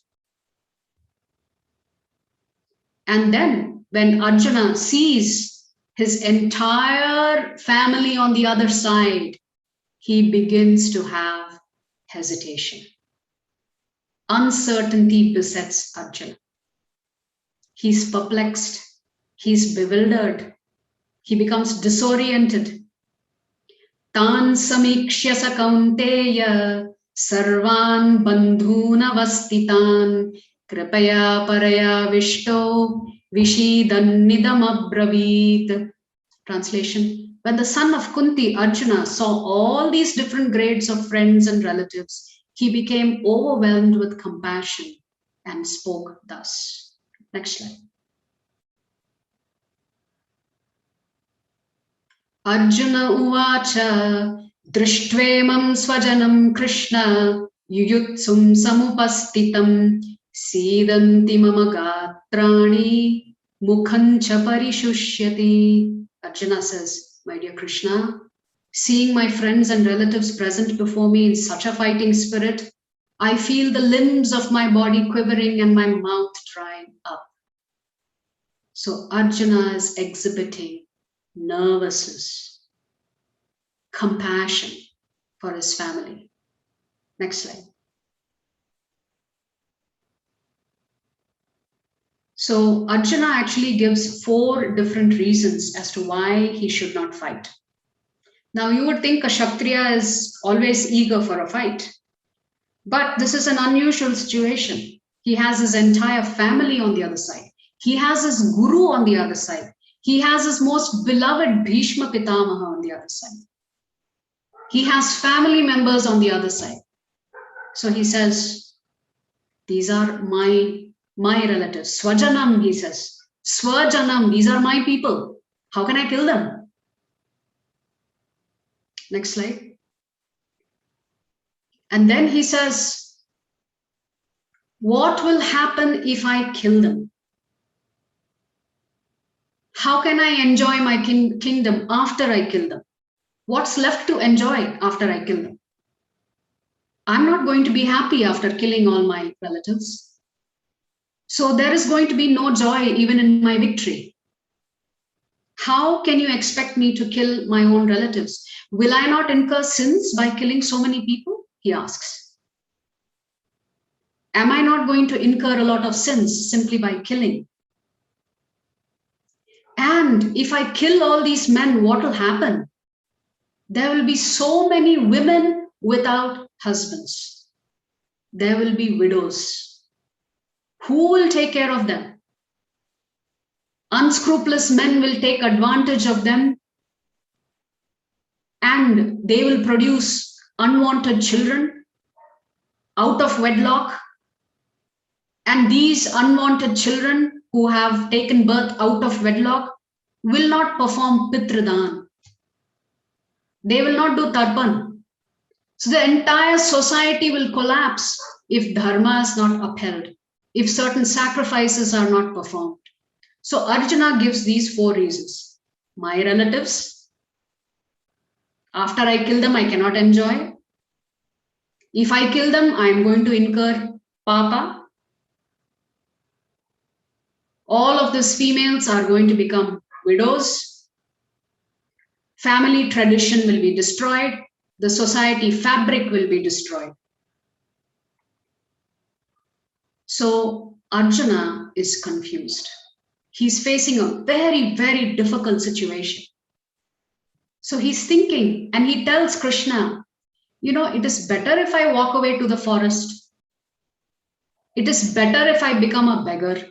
And then when Arjuna sees his entire family on the other side, he begins to have hesitation. Uncertainty besets Arjuna. He's perplexed. He's bewildered. He becomes disoriented. Tan samikshya sa kaunteya sarvan bandhuna vastitan kripaya paraya vishto vishidan nidam abravit. Translation: When the son of Kunti, Arjuna, saw all these different grades of friends and relatives, he became overwhelmed with compassion and spoke thus. Next slide. Arjuna uvacha drishtvaimam swajanam Krishna yuyutsum samupastitam sidanti mama gatrani mukhancha parishusyati. Arjuna says, my dear Krishna, seeing my friends and relatives present before me in such a fighting spirit, I feel the limbs of my body quivering and my mouth drying up. So Arjuna is exhibiting nervousness, compassion for his family. Next slide. So Arjuna actually gives 4 different reasons as to why he should not fight. Now you would think a Kshatriya is always eager for a fight, but this is an unusual situation. He has his entire family on the other side. He has his guru on the other side. He has his most beloved Bhishma Pitamaha on the other side. He has family members on the other side. So he says, these are my relatives. Swajanam, he says. Swajanam, these are my people. How can I kill them? Next slide. And then he says, what will happen if I kill them? How can I enjoy my kingdom after I kill them? What's left to enjoy after I kill them? I'm not going to be happy after killing all my relatives. So there is going to be no joy even in my victory. How can you expect me to kill my own relatives? Will I not incur sins by killing so many people? He asks. Am I not going to incur a lot of sins simply by killing? And if I kill all these men, what will happen? There will be so many women without husbands. There will be widows. Who will take care of them? Unscrupulous men will take advantage of them and they will produce unwanted children out of wedlock. And these unwanted children who have taken birth out of wedlock will not perform Pitradan. They will not do Tarpan. So the entire society will collapse if dharma is not upheld, if certain sacrifices are not performed. So Arjuna gives these 4 reasons. My relatives, after I kill them, I cannot enjoy. If I kill them, I am going to incur papa. All of these females are going to become widows. Family tradition will be destroyed. The society fabric will be destroyed. So Arjuna is confused. He's facing a very, very difficult situation. So he's thinking and he tells Krishna, you know, it is better if I walk away to the forest. It is better if I become a beggar.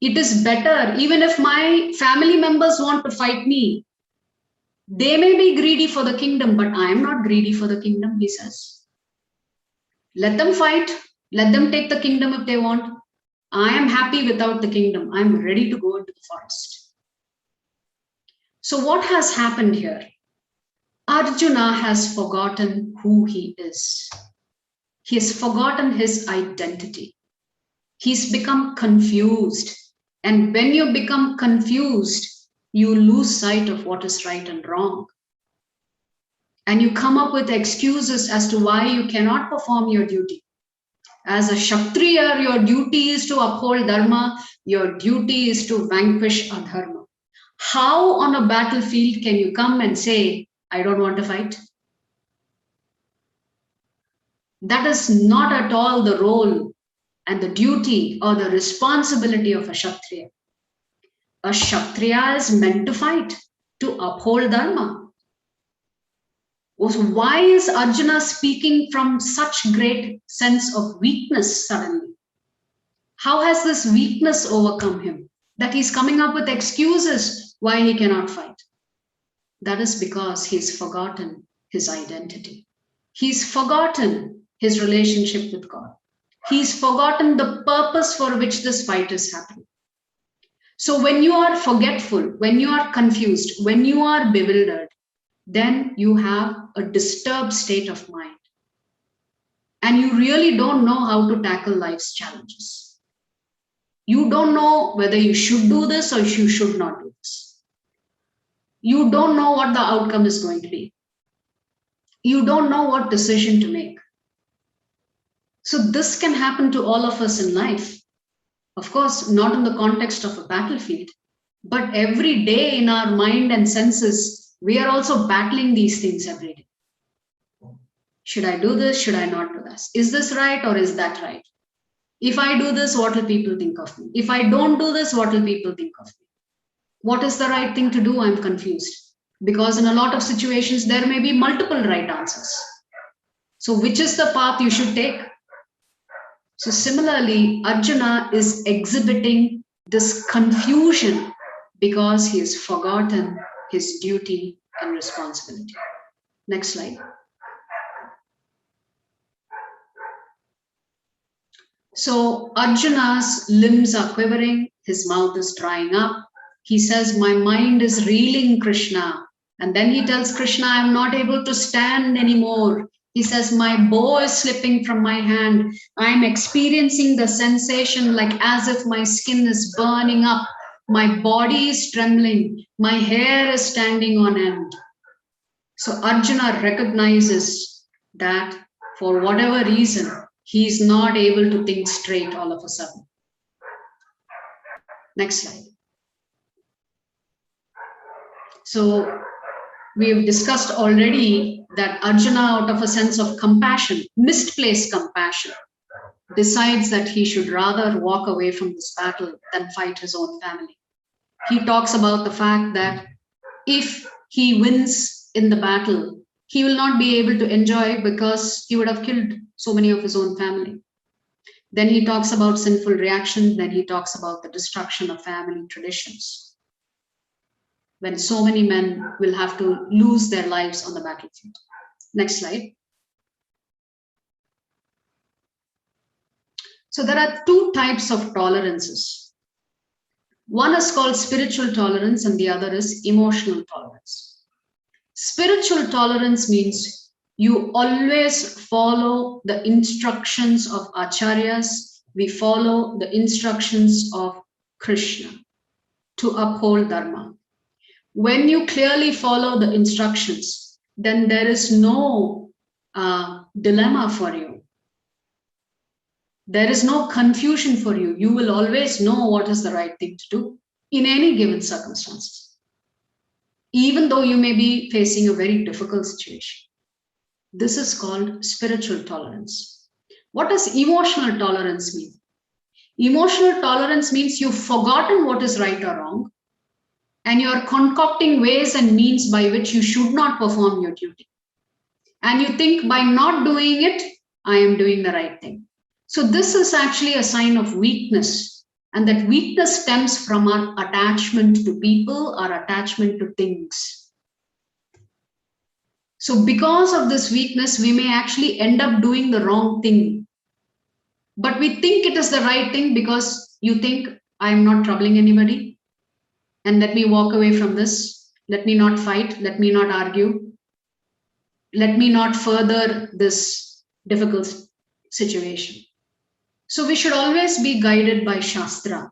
It is better even if my family members want to fight me. They may be greedy for the kingdom, but I am not greedy for the kingdom, he says. Let them fight. Let them take the kingdom if they want. I am happy without the kingdom. I'm ready to go into the forest. So what has happened here? Arjuna has forgotten who he is. He has forgotten his identity. He's become confused. And when you become confused, you lose sight of what is right and wrong. And you come up with excuses as to why you cannot perform your duty. As a Kshatriya, your duty is to uphold dharma. Your duty is to vanquish adharma. How on a battlefield can you come and say, I don't want to fight? That is not at all the role and the duty or the responsibility of a Kshatriya. A Kshatriya is meant to fight, to uphold dharma. So why is Arjuna speaking from such great sense of weakness suddenly? How has this weakness overcome him? That he's coming up with excuses Why he cannot fight? That is because he's forgotten his identity. He's forgotten his relationship with God. He's forgotten the purpose for which this fight is happening. So when you are forgetful, when you are confused, when you are bewildered, then you have a disturbed state of mind. And you really don't know how to tackle life's challenges. You don't know whether you should do this or you should not do this. You don't know what the outcome is going to be. You don't know what decision to make. So this can happen to all of us in life. Of course, not in the context of a battlefield, but every day in our mind and senses, we are also battling these things every day. Should I do this? Should I not do this? Is this right or is that right? If I do this, what will people think of me? If I don't do this, what will people think of me? What is the right thing to do? I'm confused. Because in a lot of situations, there may be multiple right answers. So which is the path you should take? So similarly, Arjuna is exhibiting this confusion because he has forgotten his duty and responsibility. Next slide. So Arjuna's limbs are quivering, his mouth is drying up. He says, my mind is reeling, Krishna. And then he tells Krishna, I'm not able to stand anymore. He says, my bow is slipping from my hand. I'm experiencing the sensation like as if my skin is burning up. My body is trembling. My hair is standing on end. So Arjuna recognizes that for whatever reason, he is not able to think straight all of a sudden. Next slide. So we have discussed already that Arjuna, out of a sense of compassion, misplaced compassion, decides that he should rather walk away from this battle than fight his own family. He talks about the fact that if he wins in the battle, he will not be able to enjoy because he would have killed so many of his own family. Then he talks about sinful reactions. Then he talks about the destruction of family traditions, when so many men will have to lose their lives on the battlefield. Next slide. So there are two types of tolerances. One is called spiritual tolerance and the other is emotional tolerance. Spiritual tolerance means you always follow the instructions of acharyas. We follow the instructions of Krishna to uphold dharma. When you clearly follow the instructions, then there is no dilemma for you. There is no confusion for you. You will always know what is the right thing to do in any given circumstances, even though you may be facing a very difficult situation. This is called spiritual tolerance. What does emotional tolerance mean? Emotional tolerance means you've forgotten what is right or wrong, and you're concocting ways and means by which you should not perform your duty. And you think by not doing it, I am doing the right thing. So this is actually a sign of weakness. And that weakness stems from our attachment to people, our attachment to things. So because of this weakness, we may actually end up doing the wrong thing. But we think it is the right thing because you think, I am not troubling anybody. And let me walk away from this. Let me not fight. Let me not argue. Let me not further this difficult situation. So we should always be guided by Shastra,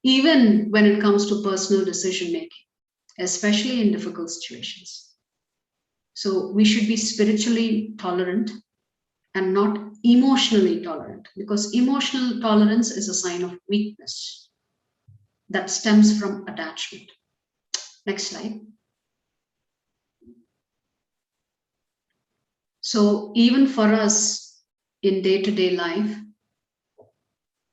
even when it comes to personal decision making, especially in difficult situations. So we should be spiritually tolerant and not emotionally tolerant, because emotional tolerance is a sign of weakness that stems from attachment. Next slide. So even for us in day-to-day life,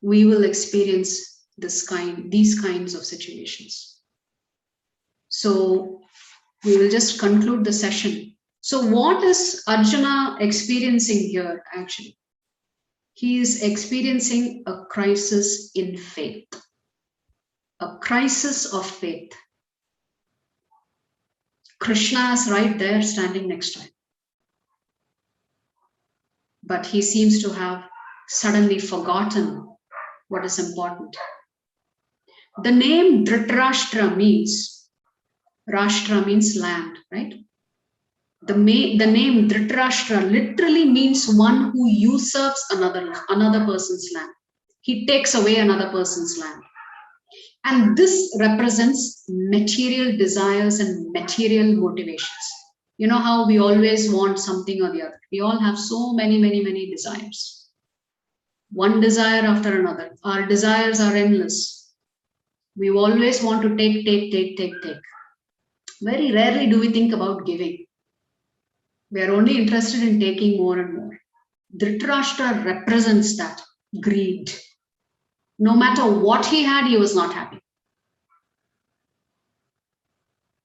we will experience these kinds of situations. So we will just conclude the session. So what is Arjuna experiencing here actually? He is experiencing a crisis in faith. A crisis of faith. Krishna is right there standing next to him. But he seems to have suddenly forgotten what is important. The name Dhritarashtra means, Rashtra means land, right? The name Dhritarashtra literally means one who usurps another person's land. He takes away another person's land. And this represents material desires and material motivations. You know how we always want something or the other. We all have so many desires. One desire after another. Our desires are endless. We always want to take. Very rarely do we think about giving. We are only interested in taking more and more. Dhritarashtra represents that greed. No matter what he had, he was not happy.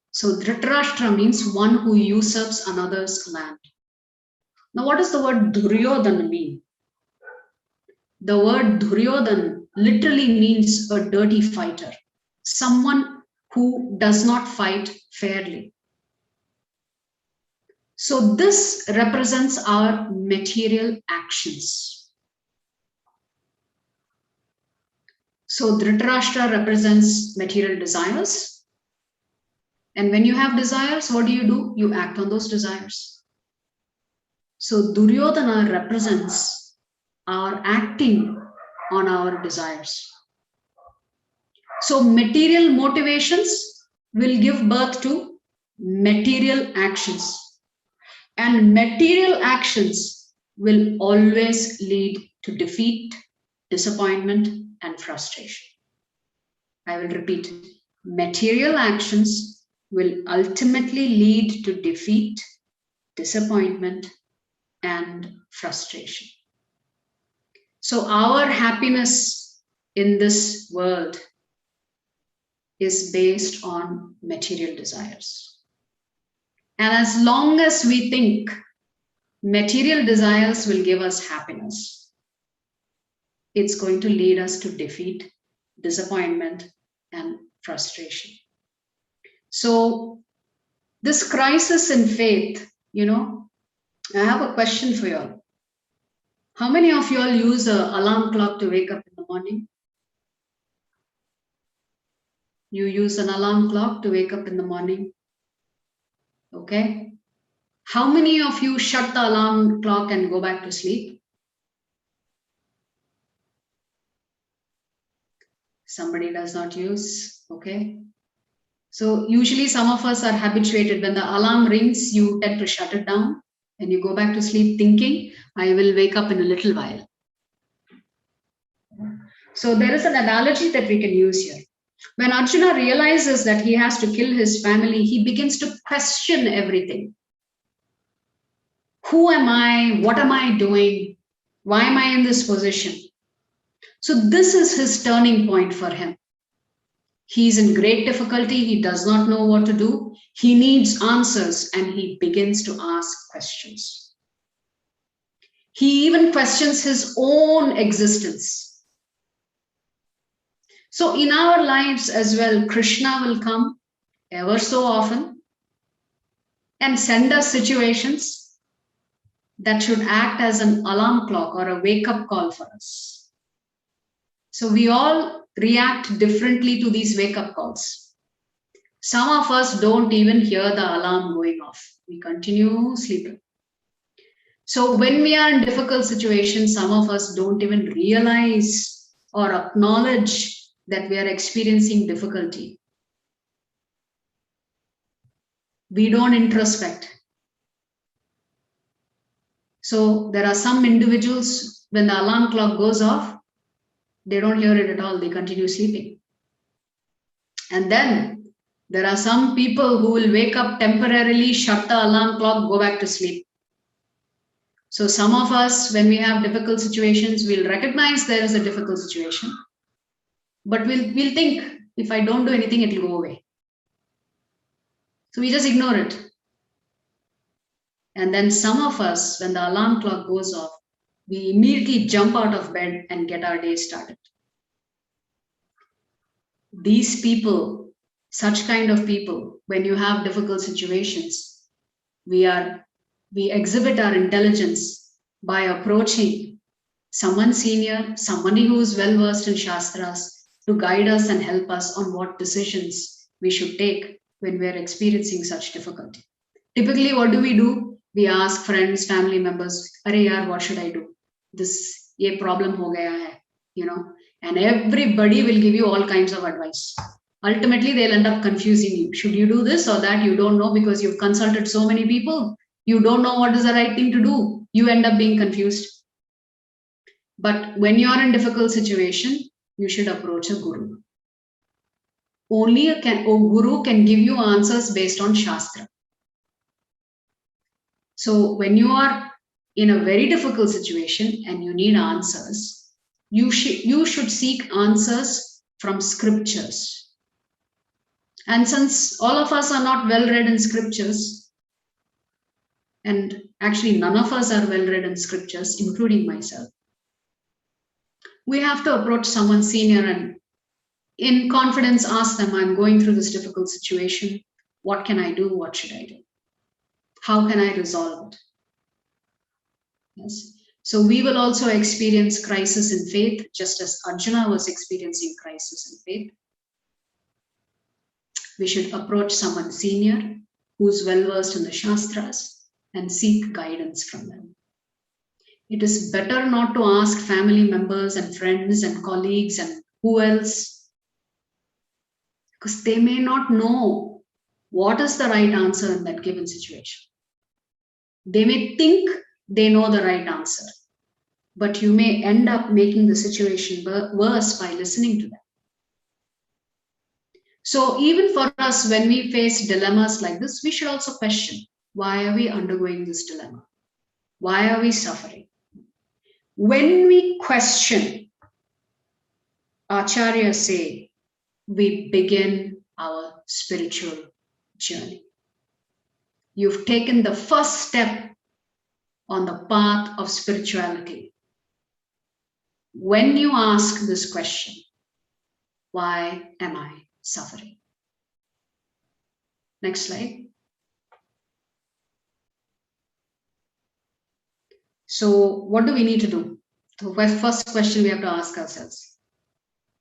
So Dhritarashtra means one who usurps another's land. Now what does the word Duryodhana mean? The word Duryodhana literally means a dirty fighter. Someone who does not fight fairly. So this represents our material actions. So Dhritarashtra represents material desires. And when you have desires, what do? You act on those desires. So Duryodhana represents our acting on our desires. So material motivations will give birth to material actions. And material actions will always lead to defeat, disappointment, and frustration. I will repeat. Material actions will ultimately lead to defeat, disappointment, and frustration. So our happiness in this world is based on material desires. And as long as we think material desires will give us happiness, it's going to lead us to defeat, disappointment, and frustration. So this crisis in faith, I have a question for you all. How many of you all use an alarm clock to wake up in the morning? You use an alarm clock to wake up in the morning? Okay. How many of you shut the alarm clock and go back to sleep? Somebody does not use. Okay. So usually some of us are habituated. When the alarm rings, you tend to shut it down and you go back to sleep thinking, I will wake up in a little while. So there is an analogy that we can use here. When Arjuna realizes that he has to kill his family, he begins to question everything. Who am I? What am I doing? Why am I in this position? So this is his turning point for him. He's in great difficulty. He does not know what to do. He needs answers and he begins to ask questions. He even questions his own existence. So in our lives as well, Krishna will come ever so often and send us situations that should act as an alarm clock or a wake-up call for us. So we all react differently to these wake-up calls. Some of us don't even hear the alarm going off. We continue sleeping. So when we are in difficult situations, some of us don't even realize or acknowledge that we are experiencing difficulty. We don't introspect. So there are some individuals, when the alarm clock goes off, they don't hear it at all. They continue sleeping. And then there are some people who will wake up temporarily, shut the alarm clock, go back to sleep. So some of us, when we have difficult situations, we'll recognize there is a difficult situation. But we'll think, if I don't do anything, it will go away. So we just ignore it. And then some of us, when the alarm clock goes off, we immediately jump out of bed and get our day started. These people Such kind of people, when you have difficult situations, we exhibit our intelligence by approaching someone senior, somebody who is well versed in Shastras, to guide us and help us on what decisions we should take when we are experiencing such difficulty. Typically, what do? We ask friends, family members, "Arey yaar, what should I do? Ye problem ho gaya hai," and everybody will give you all kinds of advice. Ultimately, they'll end up confusing you. Should you do this or that? You don't know because you've consulted so many people. You don't know what is the right thing to do. You end up being confused. But when you are in difficult situation, you should approach a guru. Only a guru can give you answers based on Shastra. So when you are in a very difficult situation and you need answers, you should seek answers from scriptures. And since all of us are not well read in scriptures, and actually none of us are well read in scriptures, including myself, we have to approach someone senior and in confidence ask them, "I'm going through this difficult situation. What can I do? What should I do? How can I resolve it?" Yes. So we will also experience crisis in faith, just as Arjuna was experiencing crisis in faith. We should approach someone senior who's well versed in the Shastras and seek guidance from them. It is better not to ask family members and friends and colleagues and who else, because they may not know what is the right answer in that given situation. They may think they know the right answer, but you may end up making the situation worse by listening to them. So even for us, when we face dilemmas like this, we should also question, why are we undergoing this dilemma? Why are we suffering? When we question, Acharyas say, we begin our spiritual journey. You've taken the first step on the path of spirituality. When you ask this question, why am I suffering? Next slide. So what do we need to do? The first question we have to ask ourselves,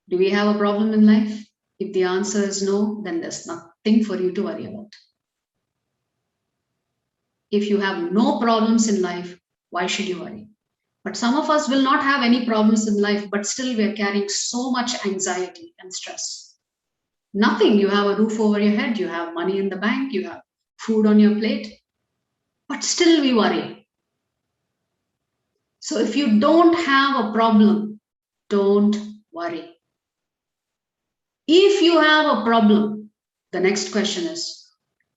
do we have a problem in life? If the answer is no, then there's nothing for you to worry about. If you have no problems in life, why should you worry? But some of us will not have any problems in life, but still we are carrying so much anxiety and stress. Nothing, you have a roof over your head, you have money in the bank, you have food on your plate, but still we worry. So if you don't have a problem, don't worry. If you have a problem, the next question is,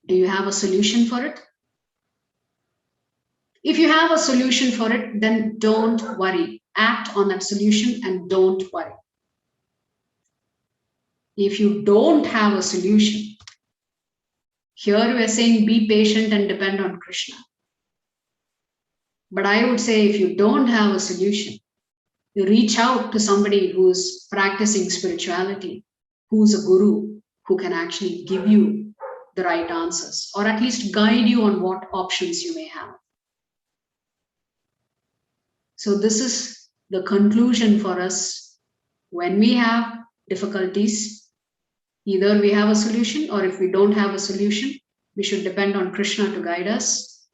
do you have a solution for it? If you have a solution for it, then don't worry. Act on that solution and don't worry. If you don't have a solution, here we are saying be patient and depend on Krishna. But I would say if you don't have a solution, you reach out to somebody who's practicing spirituality, who's a guru, who can actually give you the right answers, or at least guide you on what options you may have. So this is the conclusion for us. When we have difficulties, either we have a solution, or if we don't have a solution, we should depend on Krishna to guide us.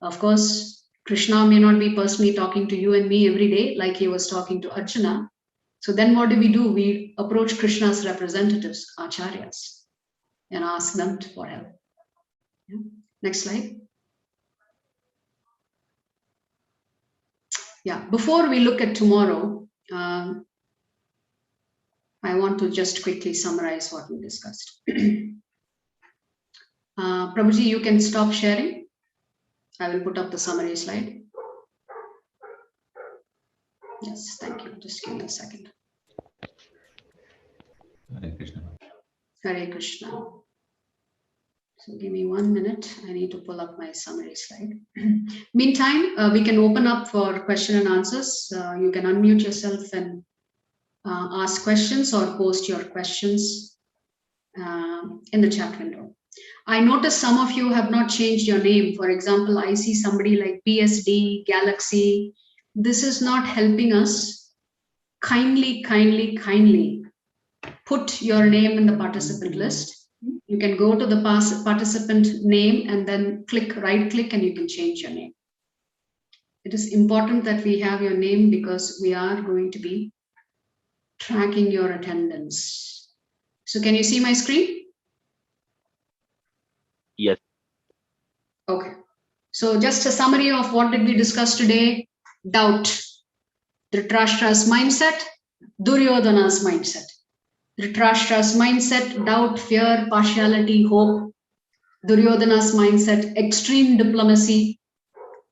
Of course, Krishna may not be personally talking to you and me every day like he was talking to Arjuna. So then what do? We approach Krishna's representatives, Acharyas, and ask them for help. Yeah. Next slide. Yeah, before we look at tomorrow, I want to just quickly summarize what we discussed. Prabhuji, you can stop sharing. I will put up the summary slide. Yes, thank you. Just give me a second. Hare Krishna. Hare Krishna. So give me 1 minute. I need to pull up my summary slide. Meantime, we can open up for question and answers. You can unmute yourself and ask questions or post your questions in the chat window. I notice some of you have not changed your name. For example, I see somebody like BSD, Galaxy. This is not helping us. Kindly put your name in the participant list. You can go to the participant name and then right click and you can change your name. It is important that we have your name because we are going to be tracking your attendance. So can you see my screen? Yes. Okay. So just a summary of what did we discuss today? Doubt. Dhritarashtra's mindset, Duryodhana's mindset. Dhritarashtra's mindset, doubt, fear, partiality, hope. Duryodhana's mindset, extreme diplomacy,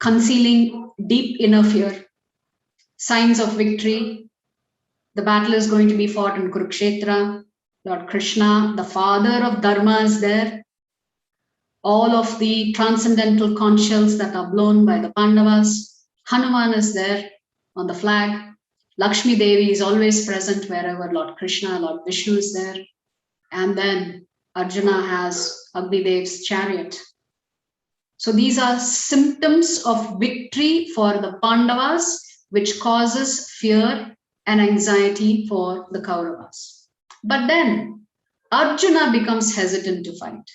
concealing deep inner fear. Signs of victory. The battle is going to be fought in Kurukshetra. Lord Krishna, the father of Dharma, is there. All of the transcendental conch shells that are blown by the Pandavas. Hanuman is there on the flag. Lakshmi Devi is always present wherever Lord Krishna, Lord Vishnu is there. And then Arjuna has Agni Dev's chariot. So these are symptoms of victory for the Pandavas, which causes fear and anxiety for the Kauravas. But then Arjuna becomes hesitant to fight.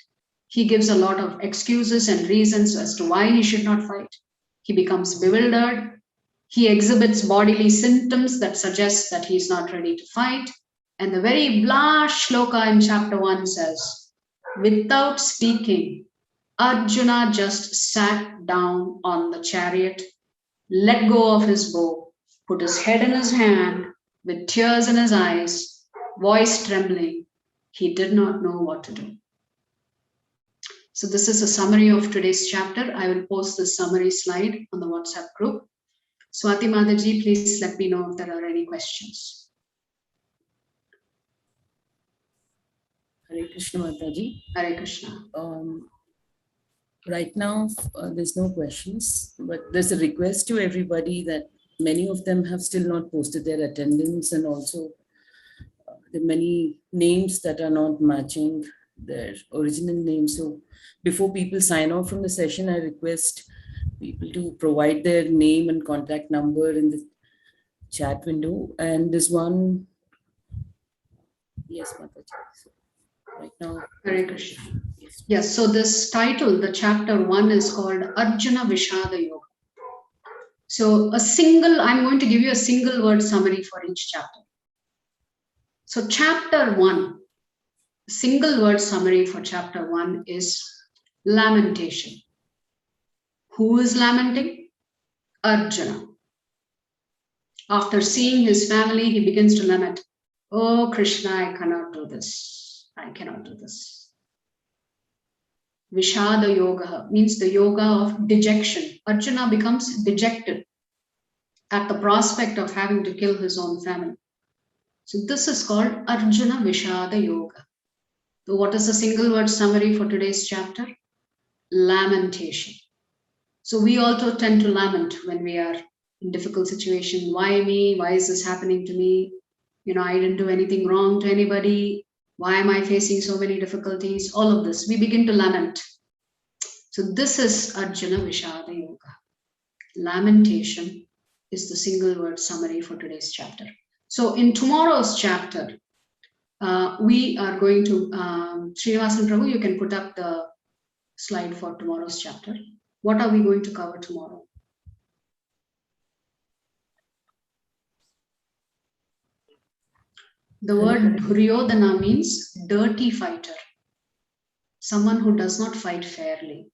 He gives a lot of excuses and reasons as to why he should not fight. He becomes bewildered. He exhibits bodily symptoms that suggest that he is not ready to fight. And the very last shloka in chapter 1 says, without speaking, Arjuna just sat down on the chariot, let go of his bow, put his head in his hand, with tears in his eyes, voice trembling. He did not know what to do. So this is a summary of today's chapter. I will post this summary slide on the WhatsApp group. Swati Mataji, please let me know if there are any questions. Hare Krishna Mataji. Hare Krishna. Right now, there's no questions, but there's a request to everybody that many of them have still not posted their attendance, and also there are many names that are not matching their original names. So before people sign off from the session, I request people to provide their name and contact number in the chat window. And this one, yes, Mataji. So right now, Hare Krishna. Yes, so this title, the chapter 1, is called Arjuna Vishada Yoga. So I'm going to give you a single word summary for each chapter. So chapter 1, single word summary for chapter 1 is lamentation. Who is lamenting? Arjuna. After seeing his family, he begins to lament. Oh Krishna, I cannot do this. I cannot do this. Vishada Yoga means the yoga of dejection. Arjuna becomes dejected at the prospect of having to kill his own family. So this is called Arjuna Vishada Yoga. So what is the single word summary for today's chapter? Lamentation. So we also tend to lament when we are in difficult situation. Why me? Why is this happening to me? I didn't do anything wrong to anybody. Why am I facing so many difficulties? All of this, we begin to lament. So this is Arjuna Vishada Yoga. Lamentation is the single word summary for today's chapter. So in tomorrow's chapter, we are going to, Srinivasan Prabhu, you can put up the slide for tomorrow's chapter. What are we going to cover tomorrow? The word Duryodhana means dirty fighter, someone who does not fight fairly.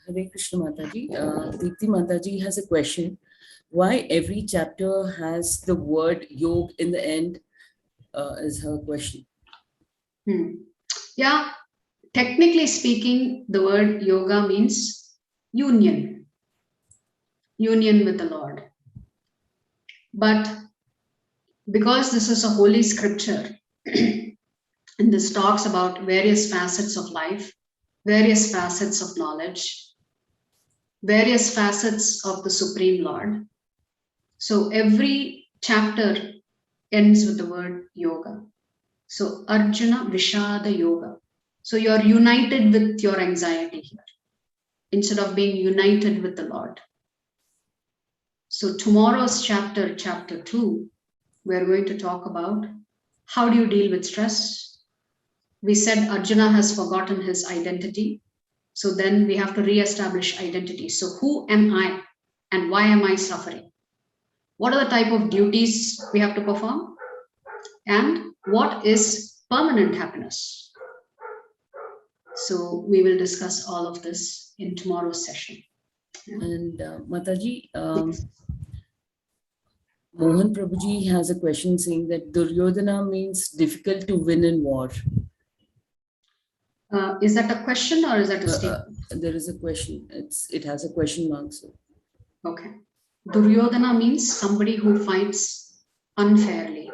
Hare Krishna Mataji. Deepti Mataji has a question. Why every chapter has the word yog in the end is her question. Yeah, technically speaking, the word yoga means union with the Lord. But because this is a holy scripture, and this talks about various facets of life, various facets of knowledge, various facets of the Supreme Lord. So every chapter ends with the word yoga. So Arjuna Vishada Yoga. So you're united with your anxiety here instead of being united with the Lord. So tomorrow's chapter, chapter 2, we're going to talk about how do you deal with stress. We said Arjuna has forgotten his identity. So then we have to re-establish identity. So who am I and why am I suffering? What are the type of duties we have to perform? And what is permanent happiness? So we will discuss all of this in tomorrow's session. And Mataji, Mohan Prabhuji has a question saying that Duryodhana means difficult to win in war. Is that a question or is that a statement? There is a question. It has a question mark. So. Okay. Duryodhana means somebody who fights unfairly.